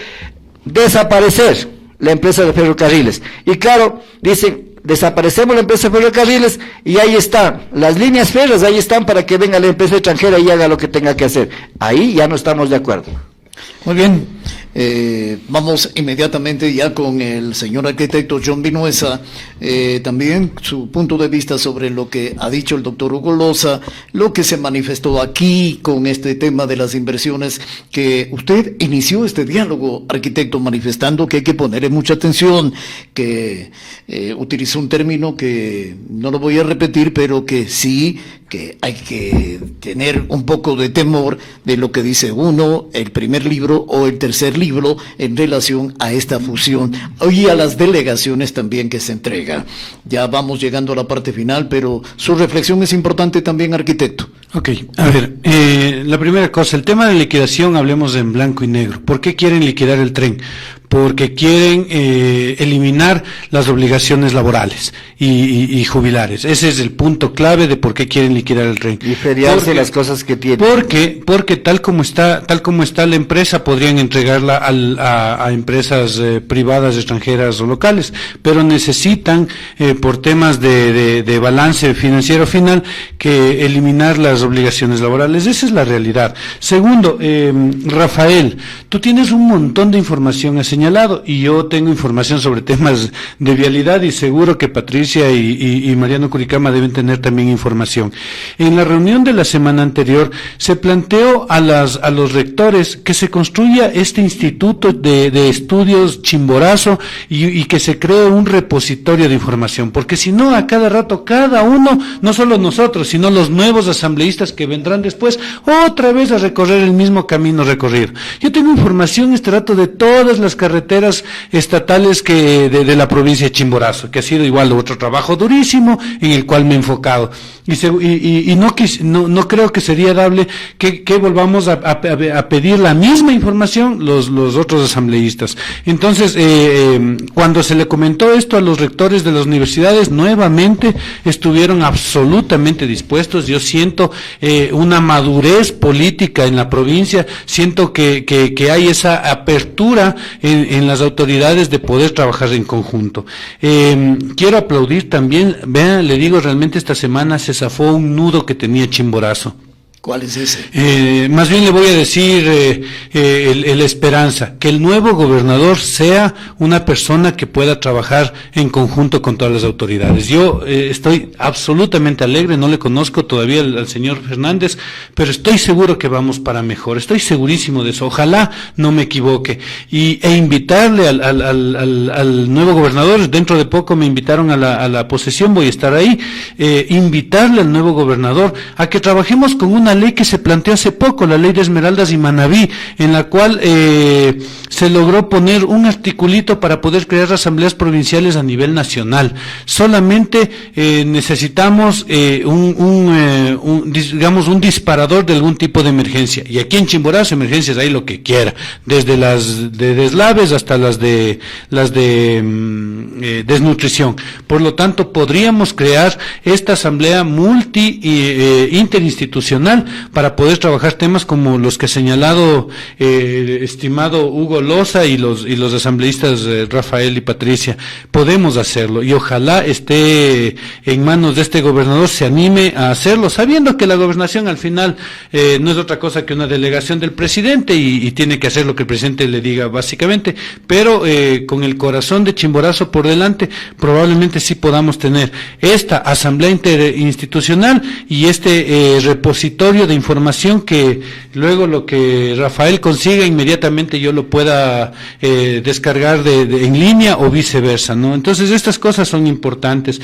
E: desaparecer la empresa de ferrocarriles. Y claro, dicen, desaparecemos la empresa de ferrocarriles y ahí están, las líneas férreas ahí están para que venga la empresa extranjera y haga lo que tenga que hacer. Ahí ya no estamos de acuerdo.
B: Muy bien, vamos inmediatamente ya con el señor arquitecto John Vinuesa, también su punto de vista sobre lo que ha dicho el doctor Hugo Loza, lo que se manifestó aquí con este tema de las inversiones, que usted inició este diálogo, arquitecto, manifestando que hay que ponerle mucha atención, que utilizó un término que no lo voy a repetir, pero que sí, que hay que tener un poco de temor de lo que dice uno, el primer libro o el tercer libro en relación a esta fusión y a las delegaciones también que se entrega. Ya vamos llegando a la parte final, pero su reflexión es importante también, arquitecto.
A: Ok, a ver, la primera cosa, el tema de liquidación, hablemos en blanco y negro. ¿Por qué quieren liquidar el tren? Porque quieren eliminar las obligaciones laborales y jubilares. Ese es el punto clave de por qué quieren liquidar el tren.
E: Y feriarse las cosas que tienen.
A: Porque tal como está la empresa, podrían entregarla a empresas privadas, extranjeras o locales, pero necesitan, por temas de balance financiero final, que eliminar las las obligaciones laborales. Esa es la realidad. Segundo, Rafael, tú tienes un montón de información, has señalado, y yo tengo información sobre temas de vialidad, y seguro que Patricia y Mariano Curicama deben tener también información. En la reunión de la semana anterior se planteó a los rectores que se construya este instituto de estudios Chimborazo y que se cree un repositorio de información, porque si no, a cada rato, cada uno, no solo nosotros, sino los nuevos asambleístas que vendrán después, otra vez a recorrer el mismo camino recorrido. Yo tengo información este rato de todas las carreteras estatales de la provincia de Chimborazo, que ha sido igual otro trabajo durísimo en el cual me he enfocado. Y no creo que sería dable que volvamos a pedir la misma información los otros asambleístas. Entonces, cuando se le comentó esto a los rectores de las universidades, nuevamente estuvieron absolutamente dispuestos. Yo siento una madurez política en la provincia, siento que hay esa apertura en las autoridades de poder trabajar en conjunto. Quiero aplaudir también, vean, le digo, realmente esta semana se zafó un nudo que tenía Chimborazo.
B: ¿Cuál es ese?
A: Más bien le voy a decir el esperanza, que el nuevo gobernador sea una persona que pueda trabajar en conjunto con todas las autoridades. Yo estoy absolutamente alegre, no le conozco todavía al señor Fernández, pero estoy seguro que vamos para mejor, estoy segurísimo de eso, ojalá no me equivoque, e invitarle al nuevo gobernador, dentro de poco me invitaron a la posesión, voy a estar ahí, invitarle al nuevo gobernador a que trabajemos con una ley que se planteó hace poco, la ley de Esmeraldas y Manabí, en la cual se logró poner un articulito para poder crear asambleas provinciales a nivel nacional. Solamente necesitamos digamos un disparador de algún tipo de emergencia, y aquí en Chimborazo emergencias hay lo que quiera, desde las de deslaves hasta las de desnutrición. Por lo tanto, podríamos crear esta asamblea interinstitucional para poder trabajar temas como los que ha señalado estimado Hugo Loza y los asambleístas Rafael y Patricia. Podemos hacerlo, y ojalá esté en manos de este gobernador, se anime a hacerlo, sabiendo que la gobernación al final no es otra cosa que una delegación del presidente y tiene que hacer lo que el presidente le diga básicamente, pero con el corazón de Chimborazo por delante, probablemente sí podamos tener esta asamblea interinstitucional y este repositorio de información, que luego lo que Rafael consiga inmediatamente yo lo pueda descargar en línea o viceversa, ¿no? Entonces estas cosas son importantes.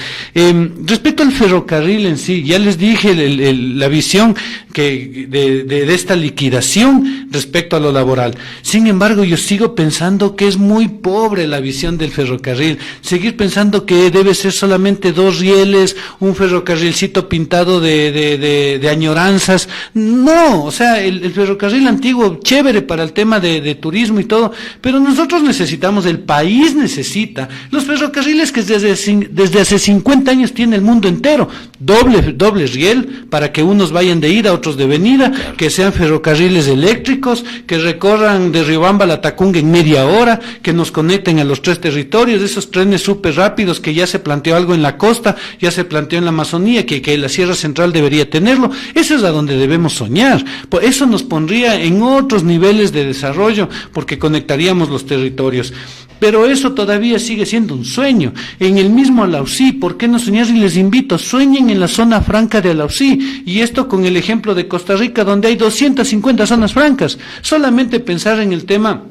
A: Respecto al ferrocarril en sí, ya les dije la visión de esta liquidación respecto a lo laboral. Sin embargo, yo sigo pensando que es muy pobre la visión del ferrocarril, seguir pensando que debe ser solamente 2 rieles, un ferrocarrilcito pintado de añoranzas. No, o sea, el ferrocarril antiguo, chévere para el tema de turismo y todo, pero nosotros necesitamos, el país necesita los ferrocarriles que desde hace 50 años tiene el mundo entero, doble riel, para que unos vayan de ida, otros de venida, claro, que sean ferrocarriles eléctricos, que recorran de Riobamba a La Tacunga en media hora, que nos conecten a los 3 territorios, esos trenes súper rápidos que ya se planteó algo en la costa, ya se planteó en la Amazonía, que la Sierra Central debería tenerlo. Eso es a donde debemos soñar. Pues eso nos pondría en otros niveles de desarrollo, porque conectaríamos los territorios. Pero eso todavía sigue siendo un sueño. En el mismo Alausí, ¿por qué no soñar? Y les invito, sueñen en la zona franca de Alausí, y esto con el ejemplo de Costa Rica, donde hay 250 zonas francas. Solamente pensar en el tema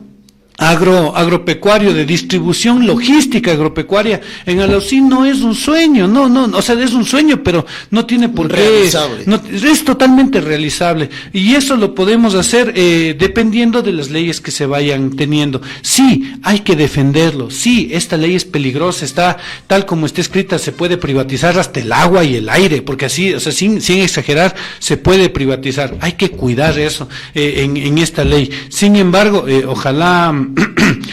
A: agropecuario, de distribución logística agropecuaria en Alausí no es un sueño, no, o sea, es un sueño, pero no tiene por qué, es totalmente realizable, y eso lo podemos hacer dependiendo de las leyes que se vayan teniendo. Sí, hay que defenderlo, sí, esta ley es peligrosa, está tal como está escrita, se puede privatizar hasta el agua y el aire, porque así, o sea, sin exagerar, se puede privatizar, hay que cuidar eso en esta ley. Sin embargo, ojalá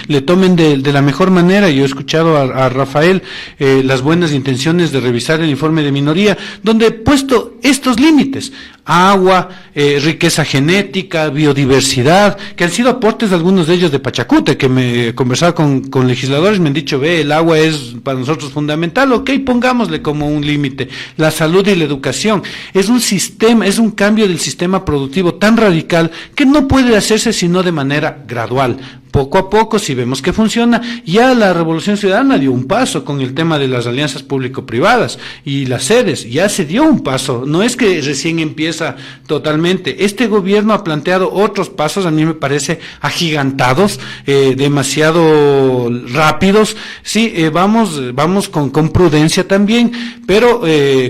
A: le tomen de la mejor manera. Yo he escuchado a Rafael las buenas intenciones de revisar el informe de minoría, donde he puesto estos límites. agua, riqueza genética, biodiversidad, que han sido aportes de algunos de ellos de Pachacute, que me he conversado con legisladores, me han dicho, el agua es para nosotros fundamental, ok, pongámosle como un límite. La salud y la educación es un sistema, es un cambio del sistema productivo tan radical que no puede hacerse sino de manera gradual. Poco a poco, si vemos que funciona, ya la Revolución Ciudadana dio un paso con el tema de las alianzas público-privadas y las sedes, ya se dio un paso, no es que recién empieza totalmente. Este gobierno ha planteado otros pasos, a mí me parece agigantados, demasiado rápidos, sí, vamos con prudencia también, pero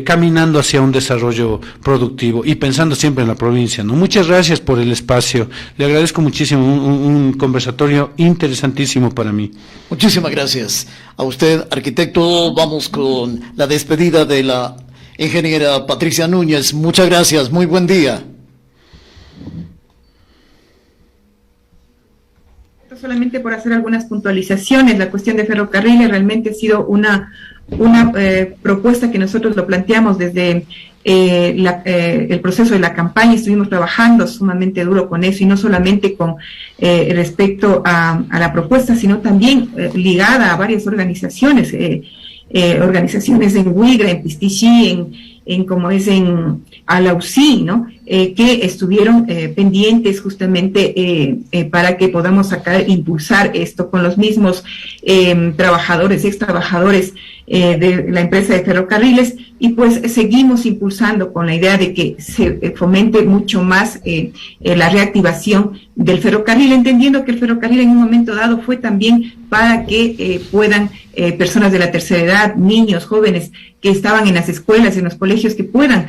A: caminando hacia un desarrollo productivo y pensando siempre en la provincia, ¿no? Muchas gracias por el espacio, le agradezco muchísimo, un conversatorio interesantísimo para mí.
B: Muchísimas gracias a usted, arquitecto. Vamos con la despedida de la ingeniera Patricia Núñez. Muchas gracias, muy buen día.
D: Solamente por hacer algunas puntualizaciones, la cuestión de ferrocarriles realmente ha sido una propuesta que nosotros lo planteamos desde el proceso de la campaña. Estuvimos trabajando sumamente duro con eso, y no solamente con respecto a la propuesta, sino también ligada a varias organizaciones, organizaciones en Huigra, en Pistichí, en Alausí, ¿no? Que estuvieron pendientes justamente para que podamos impulsar esto con los mismos ex trabajadores de la empresa de ferrocarriles, y pues seguimos impulsando con la idea de que se fomente mucho más la reactivación del ferrocarril, entendiendo que el ferrocarril en un momento dado fue también para que puedan personas de la tercera edad, niños, jóvenes que estaban en las escuelas, en los colegios, que puedan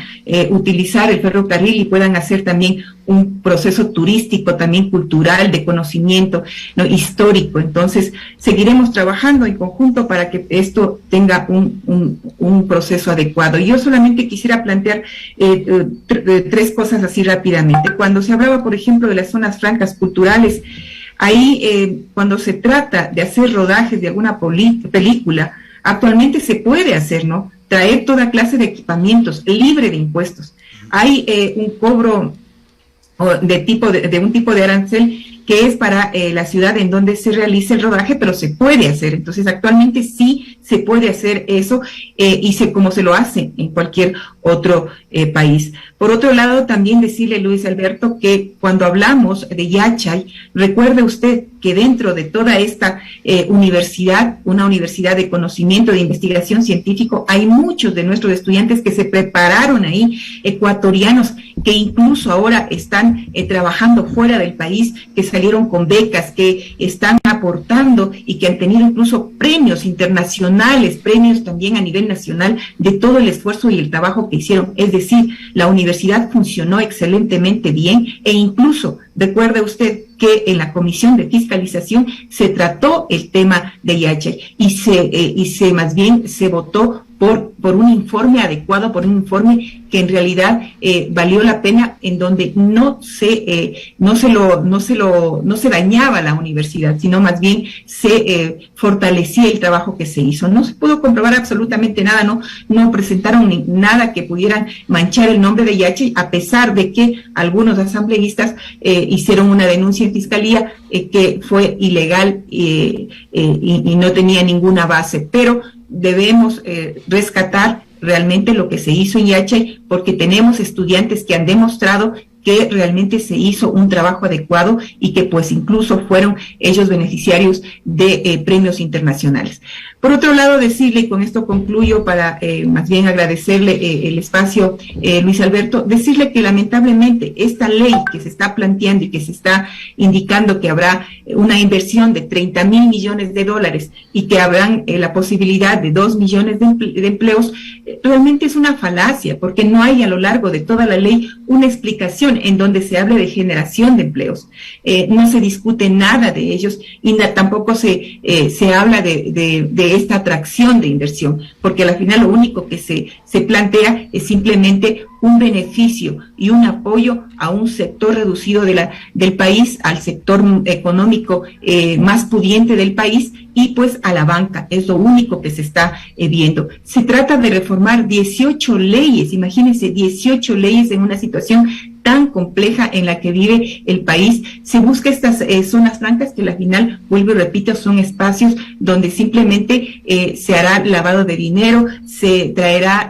D: utilizar el ferrocarril y puedan hacer también un proceso turístico, también cultural, de conocimiento, ¿no?, histórico. Entonces, seguiremos trabajando en conjunto para que esto tenga un proceso adecuado. Yo solamente quisiera plantear tres cosas así rápidamente. Cuando se hablaba, por ejemplo, de las zonas francas culturales, ahí cuando se trata de hacer rodajes de alguna película, actualmente se puede hacer, ¿no?, traer toda clase de equipamientos libre de impuestos. Hay un cobro de un tipo de arancel que es para la ciudad en donde se realiza el rodaje, pero se puede hacer. Entonces, actualmente sí se puede hacer eso, como se lo hace en cualquier otro país. Por otro lado, también decirle, Luis Alberto, que cuando hablamos de Yachay, recuerde usted que dentro de toda esta universidad, una universidad de conocimiento, de investigación científico, hay muchos de nuestros estudiantes que se prepararon ahí, ecuatorianos, que incluso ahora están trabajando fuera del país, que salieron con becas, que están aportando y que han tenido incluso premios internacionales, premios también a nivel nacional, de todo el esfuerzo y el trabajo que hicieron. Es decir, la universidad funcionó excelentemente bien, e incluso recuerde usted que en la comisión de fiscalización se trató el tema de Yachay y más bien se votó por un informe adecuado, por un informe que en realidad valió la pena, en donde no se dañaba la universidad, sino más bien se fortalecía el trabajo que se hizo. No se pudo comprobar absolutamente nada, no presentaron nada que pudieran manchar el nombre de Yachay, a pesar de que algunos asambleístas hicieron una denuncia en fiscalía que fue ilegal y no tenía ninguna base, pero debemos rescatar realmente lo que se hizo en Yachay, porque tenemos estudiantes que han demostrado que realmente se hizo un trabajo adecuado y que pues incluso fueron ellos beneficiarios de premios internacionales. Por otro lado, decirle, y con esto concluyo para más bien agradecerle el espacio, Luis Alberto, decirle que lamentablemente esta ley que se está planteando y que se está indicando que habrá una inversión de 30,000 millones de dólares y que habrán la posibilidad de 2 millones de empleos, realmente es una falacia, porque no hay a lo largo de toda la ley una explicación en donde se hable de generación de empleos. No se discute nada de ellos y tampoco se habla de esta atracción de inversión, porque al final lo único que se plantea es simplemente un beneficio y un apoyo a un sector reducido del país, al sector económico más pudiente del país, y pues a la banca. Es lo único que se está viendo. Se trata de reformar 18 leyes, imagínense, 18 leyes en una situación tan compleja en la que vive el país. Se busca estas zonas francas que al final, vuelvo y repito, son espacios donde simplemente se hará lavado de dinero, se traerá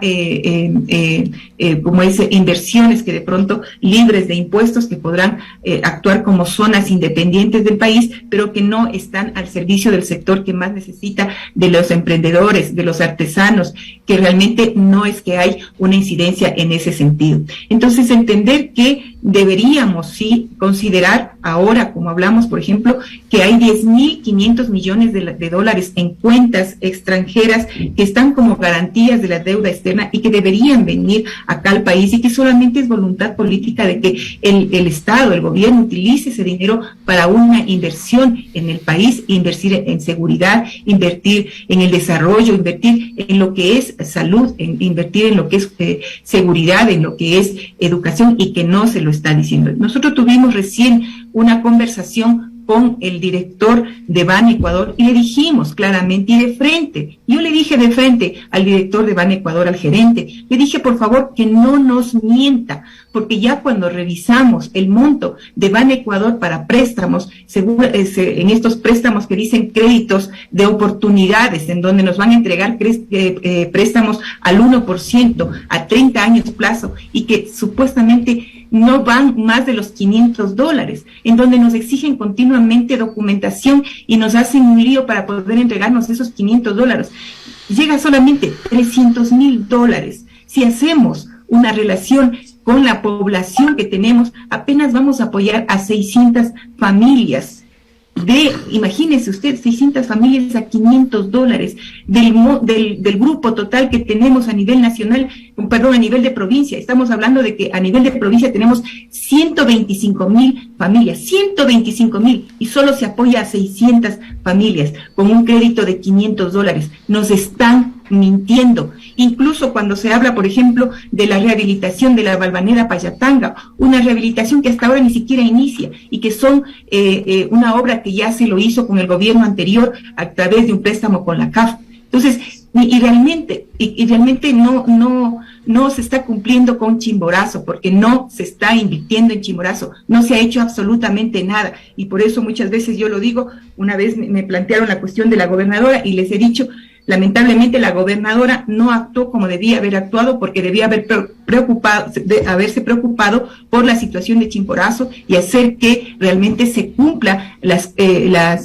D: inversiones que de pronto libres de impuestos, que podrán actuar como zonas independientes del país, pero que no están al servicio del sector que más necesita, de los emprendedores, de los artesanos, que realmente no es que hay una incidencia en ese sentido. Entonces, entender que deberíamos sí considerar ahora, como hablamos, por ejemplo, que hay 10.500 millones de dólares en cuentas extranjeras que están como garantías de la deuda externa y que deberían venir acá al país, y que solamente es voluntad política de que el Estado, el gobierno, utilice ese dinero para una inversión en el país, invertir en seguridad, invertir en el desarrollo, invertir en lo que es salud, invertir en lo que es seguridad, en lo que es educación, y que no se lo está diciendo. Nosotros tuvimos recién una conversación con el director de Ban Ecuador y le dijimos claramente y de frente, yo le dije de frente al director de Ban Ecuador, al gerente, le dije por favor que no nos mienta, porque ya cuando revisamos el monto de Ban Ecuador para préstamos, en estos préstamos que dicen créditos de oportunidades, en donde nos van a entregar préstamos al 1% a 30 años plazo, y que supuestamente no van más de los $500, en donde nos exigen continuamente documentación y nos hacen un lío para poder entregarnos esos $500. Llega solamente $300,000. Si hacemos una relación con la población que tenemos, apenas vamos a apoyar a 600 familias. Imagínese usted, 600 familias a $500 del grupo total que tenemos a nivel nacional, a nivel de provincia. Estamos hablando de que a nivel de provincia tenemos 125,000 familias, 125,000, y solo se apoya a 600 familias con un crédito de $500. Nos están mintiendo. Incluso cuando se habla, por ejemplo, de la rehabilitación de la Valvanera Payatanga, una rehabilitación que hasta ahora ni siquiera inicia, y que son una obra que ya se lo hizo con el gobierno anterior a través de un préstamo con la CAF. Entonces, y realmente no se está cumpliendo con Chimborazo, porque no se está invirtiendo en Chimborazo, no se ha hecho absolutamente nada, y por eso muchas veces yo lo digo. Una vez me plantearon la cuestión de la gobernadora y les he dicho, lamentablemente la gobernadora no actuó como debía haber actuado, porque debía haberse preocupado por la situación de Chimborazo y hacer que realmente se cumpla la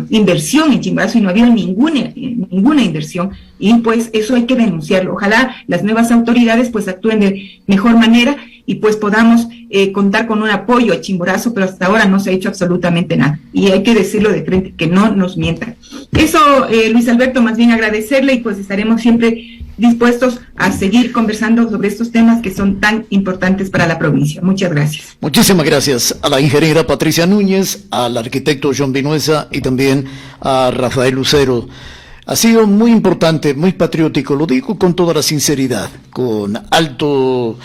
D: inversión en Chimborazo, y no había ninguna inversión, y pues eso hay que denunciarlo. Ojalá las nuevas autoridades pues actúen de mejor manera y pues podamos contar con un apoyo a Chimborazo, pero hasta ahora no se ha hecho absolutamente nada, y hay que decirlo de frente, que no nos mientan. Eso, Luis Alberto, más bien agradecerle, y pues estaremos siempre dispuestos a seguir conversando sobre estos temas que son tan importantes para la provincia. Muchas gracias.
B: Muchísimas gracias a la ingeniera Patricia Núñez, al arquitecto John Vinuesa y también a Rafael Lucero. Ha sido muy importante, muy patriótico, lo digo con toda la sinceridad, con alto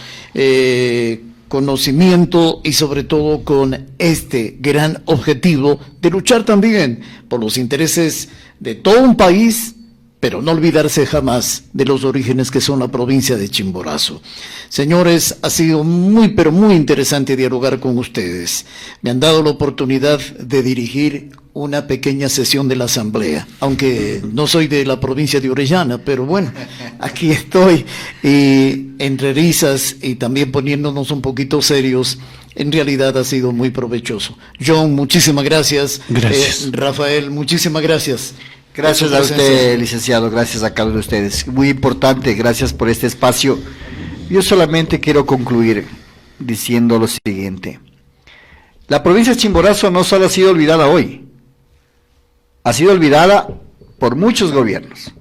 B: conocimiento y sobre todo con este gran objetivo de luchar también por los intereses de todo un país, pero no olvidarse jamás de los orígenes que son la provincia de Chimborazo. Señores, ha sido muy, pero muy interesante dialogar con ustedes. Me han dado la oportunidad de dirigir una pequeña sesión de la asamblea, aunque no soy de la provincia de Orellana, pero bueno, aquí estoy, y entre risas y también poniéndonos un poquito serios, en realidad ha sido muy provechoso. John, muchísimas gracias.
A: Gracias.
B: Rafael, muchísimas gracias.
E: Gracias a usted, licenciado, gracias a cada uno de ustedes. Muy importante, gracias por este espacio. Yo solamente quiero concluir diciendo lo siguiente. La provincia de Chimborazo no solo ha sido olvidada hoy, ha sido olvidada por muchos gobiernos.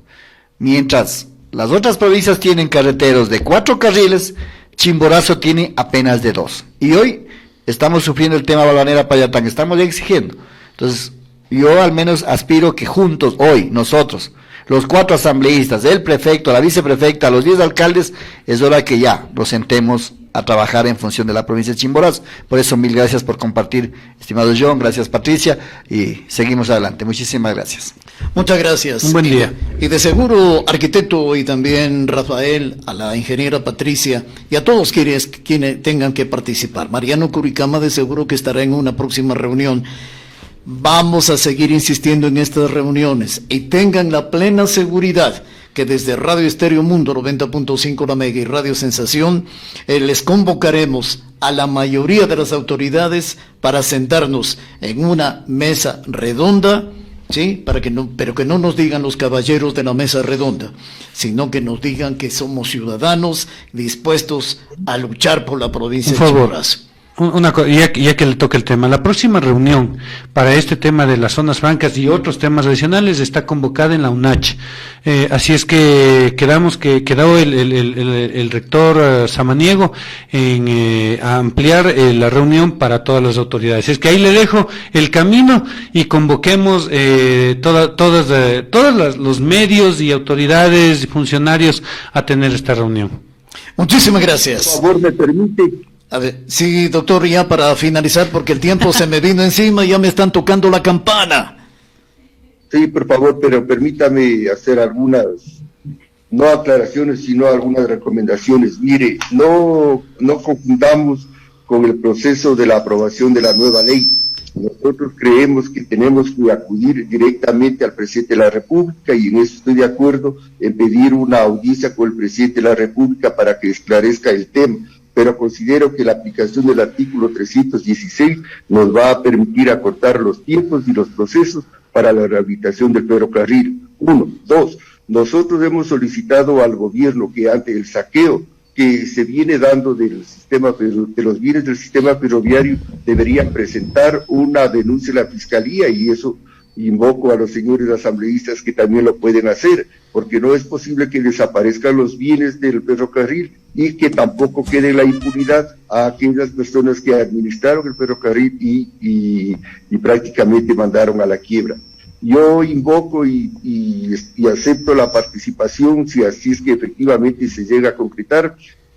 E: Mientras las otras provincias tienen carreteros de 4 carriles, Chimborazo tiene apenas de 2. Y hoy estamos sufriendo el tema Valvanera Payatanga, estamos exigiendo. Entonces, Yo al menos aspiro que juntos, hoy, nosotros, los 4 asambleístas, el prefecto, la viceprefecta, los 10 alcaldes, es hora que ya nos sentemos a trabajar en función de la provincia de Chimborazo. Por eso, mil gracias por compartir, estimado John, gracias Patricia, y seguimos adelante. Muchísimas gracias.
B: Muchas gracias.
A: Un buen día.
B: Y de seguro, arquitecto, y también Rafael, a la ingeniera Patricia, y a todos quienes tengan que participar. Mariano Curicama de seguro que estará en una próxima reunión. Vamos a seguir insistiendo en estas reuniones y tengan la plena seguridad que desde Radio Estéreo Mundo 90.5 la Mega y Radio Sensación les convocaremos a la mayoría de las autoridades para sentarnos en una mesa redonda, ¿sí? Pero que no nos digan los caballeros de la mesa redonda, sino que nos digan que somos ciudadanos dispuestos a luchar por la provincia de Chimborazo.
A: Ya que le toca el tema, la próxima reunión para este tema de las zonas francas y otros temas adicionales está convocada en la UNACH. Así es que quedó el rector Samaniego en ampliar la reunión para todas las autoridades. Es que ahí le dejo el camino y convoquemos todos los medios y autoridades y funcionarios a tener esta reunión.
B: Muchísimas gracias.
G: Por favor, me permite.
B: A ver, sí, doctor, ya para finalizar, porque el tiempo se me vino encima y ya me están tocando la campana.
G: Sí, por favor, pero permítame hacer algunas, no aclaraciones, sino algunas recomendaciones. Mire, no confundamos con el proceso de la aprobación de la nueva ley. Nosotros creemos que tenemos que acudir directamente al presidente de la República y en eso estoy de acuerdo en pedir una audiencia con el presidente de la República para que esclarezca el tema. Pero considero que la aplicación del artículo 316 nos va a permitir acortar los tiempos y los procesos para la rehabilitación del ferrocarril. 1. 2. Nosotros hemos solicitado al gobierno que ante el saqueo que se viene dando del sistema de los bienes del sistema ferroviario deberían presentar una denuncia a la fiscalía, y eso invoco a los señores asambleístas que también lo pueden hacer, porque no es posible que desaparezcan los bienes del ferrocarril y que tampoco quede la impunidad a aquellas personas que administraron el ferrocarril y prácticamente mandaron a la quiebra. Yo invoco y acepto la participación, si así es que efectivamente se llega a concretar,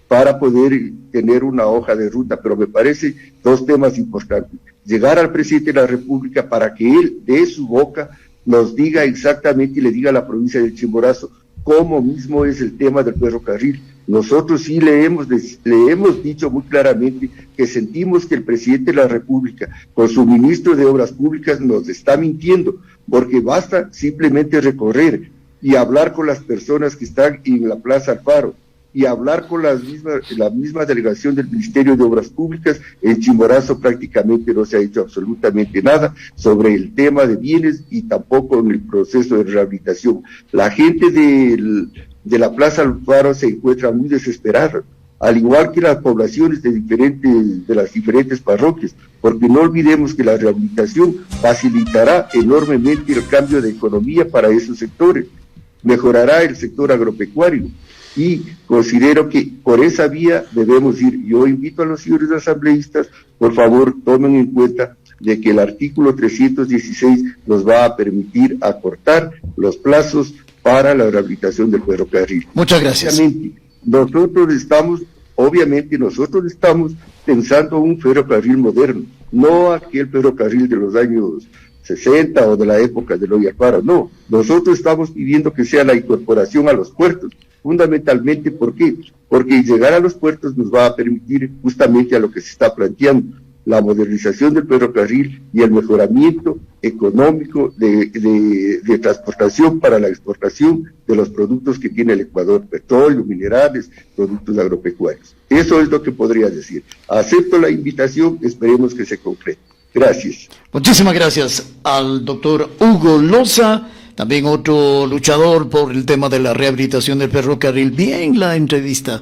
G: para poder tener una hoja de ruta, pero me parece 2 temas importantes. Llegar al presidente de la República para que él, de su boca, nos diga exactamente y le diga a la provincia de Chimborazo cómo mismo es el tema del ferrocarril. Nosotros sí le hemos dicho muy claramente que sentimos que el presidente de la República, con su ministro de Obras Públicas, nos está mintiendo, porque basta simplemente recorrer y hablar con las personas que están en la Plaza Alfaro, y hablar con la misma delegación del Ministerio de Obras Públicas. En Chimborazo prácticamente no se ha hecho absolutamente nada sobre el tema de bienes y tampoco en el proceso de rehabilitación. La gente de la Plaza Alfaro se encuentra muy desesperada, al igual que las poblaciones de las diferentes parroquias, porque no olvidemos que la rehabilitación facilitará enormemente el cambio de economía para esos sectores, mejorará el sector agropecuario, y considero que por esa vía debemos ir. Yo invito a los señores asambleístas, por favor, tomen en cuenta de que el artículo 316 nos va a permitir acortar los plazos para la rehabilitación del ferrocarril.
B: Muchas gracias.
G: Obviamente nosotros estamos pensando un ferrocarril moderno, no aquel ferrocarril de los años 60 o de la época de Loya Alfaro, no. Nosotros estamos pidiendo que sea la incorporación a los puertos. Fundamentalmente, ¿por qué? Porque llegar a los puertos nos va a permitir justamente a lo que se está planteando, la modernización del ferrocarril y el mejoramiento económico de transportación para la exportación de los productos que tiene el Ecuador, petróleo, minerales, productos agropecuarios. Eso es lo que podría decir. Acepto la invitación, esperemos que se concrete. Gracias.
B: Muchísimas gracias al doctor Hugo Loza, también otro luchador por el tema de la rehabilitación del ferrocarril. Bien la entrevista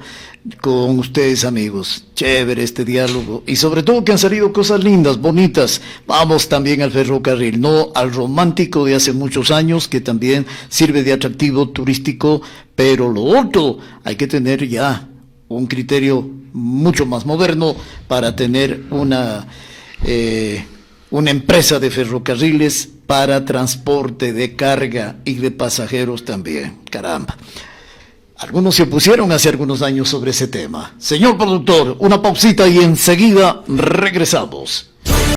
B: con ustedes, amigos. Chévere este diálogo. Y sobre todo que han salido cosas lindas, bonitas. Vamos también al ferrocarril, no al romántico de hace muchos años, que también sirve de atractivo turístico, pero lo otro, hay que tener ya un criterio mucho más moderno para tener una una empresa de ferrocarriles para transporte de carga y de pasajeros también. Caramba. Algunos se opusieron hace algunos años sobre ese tema. Señor productor, una pausita y enseguida regresamos.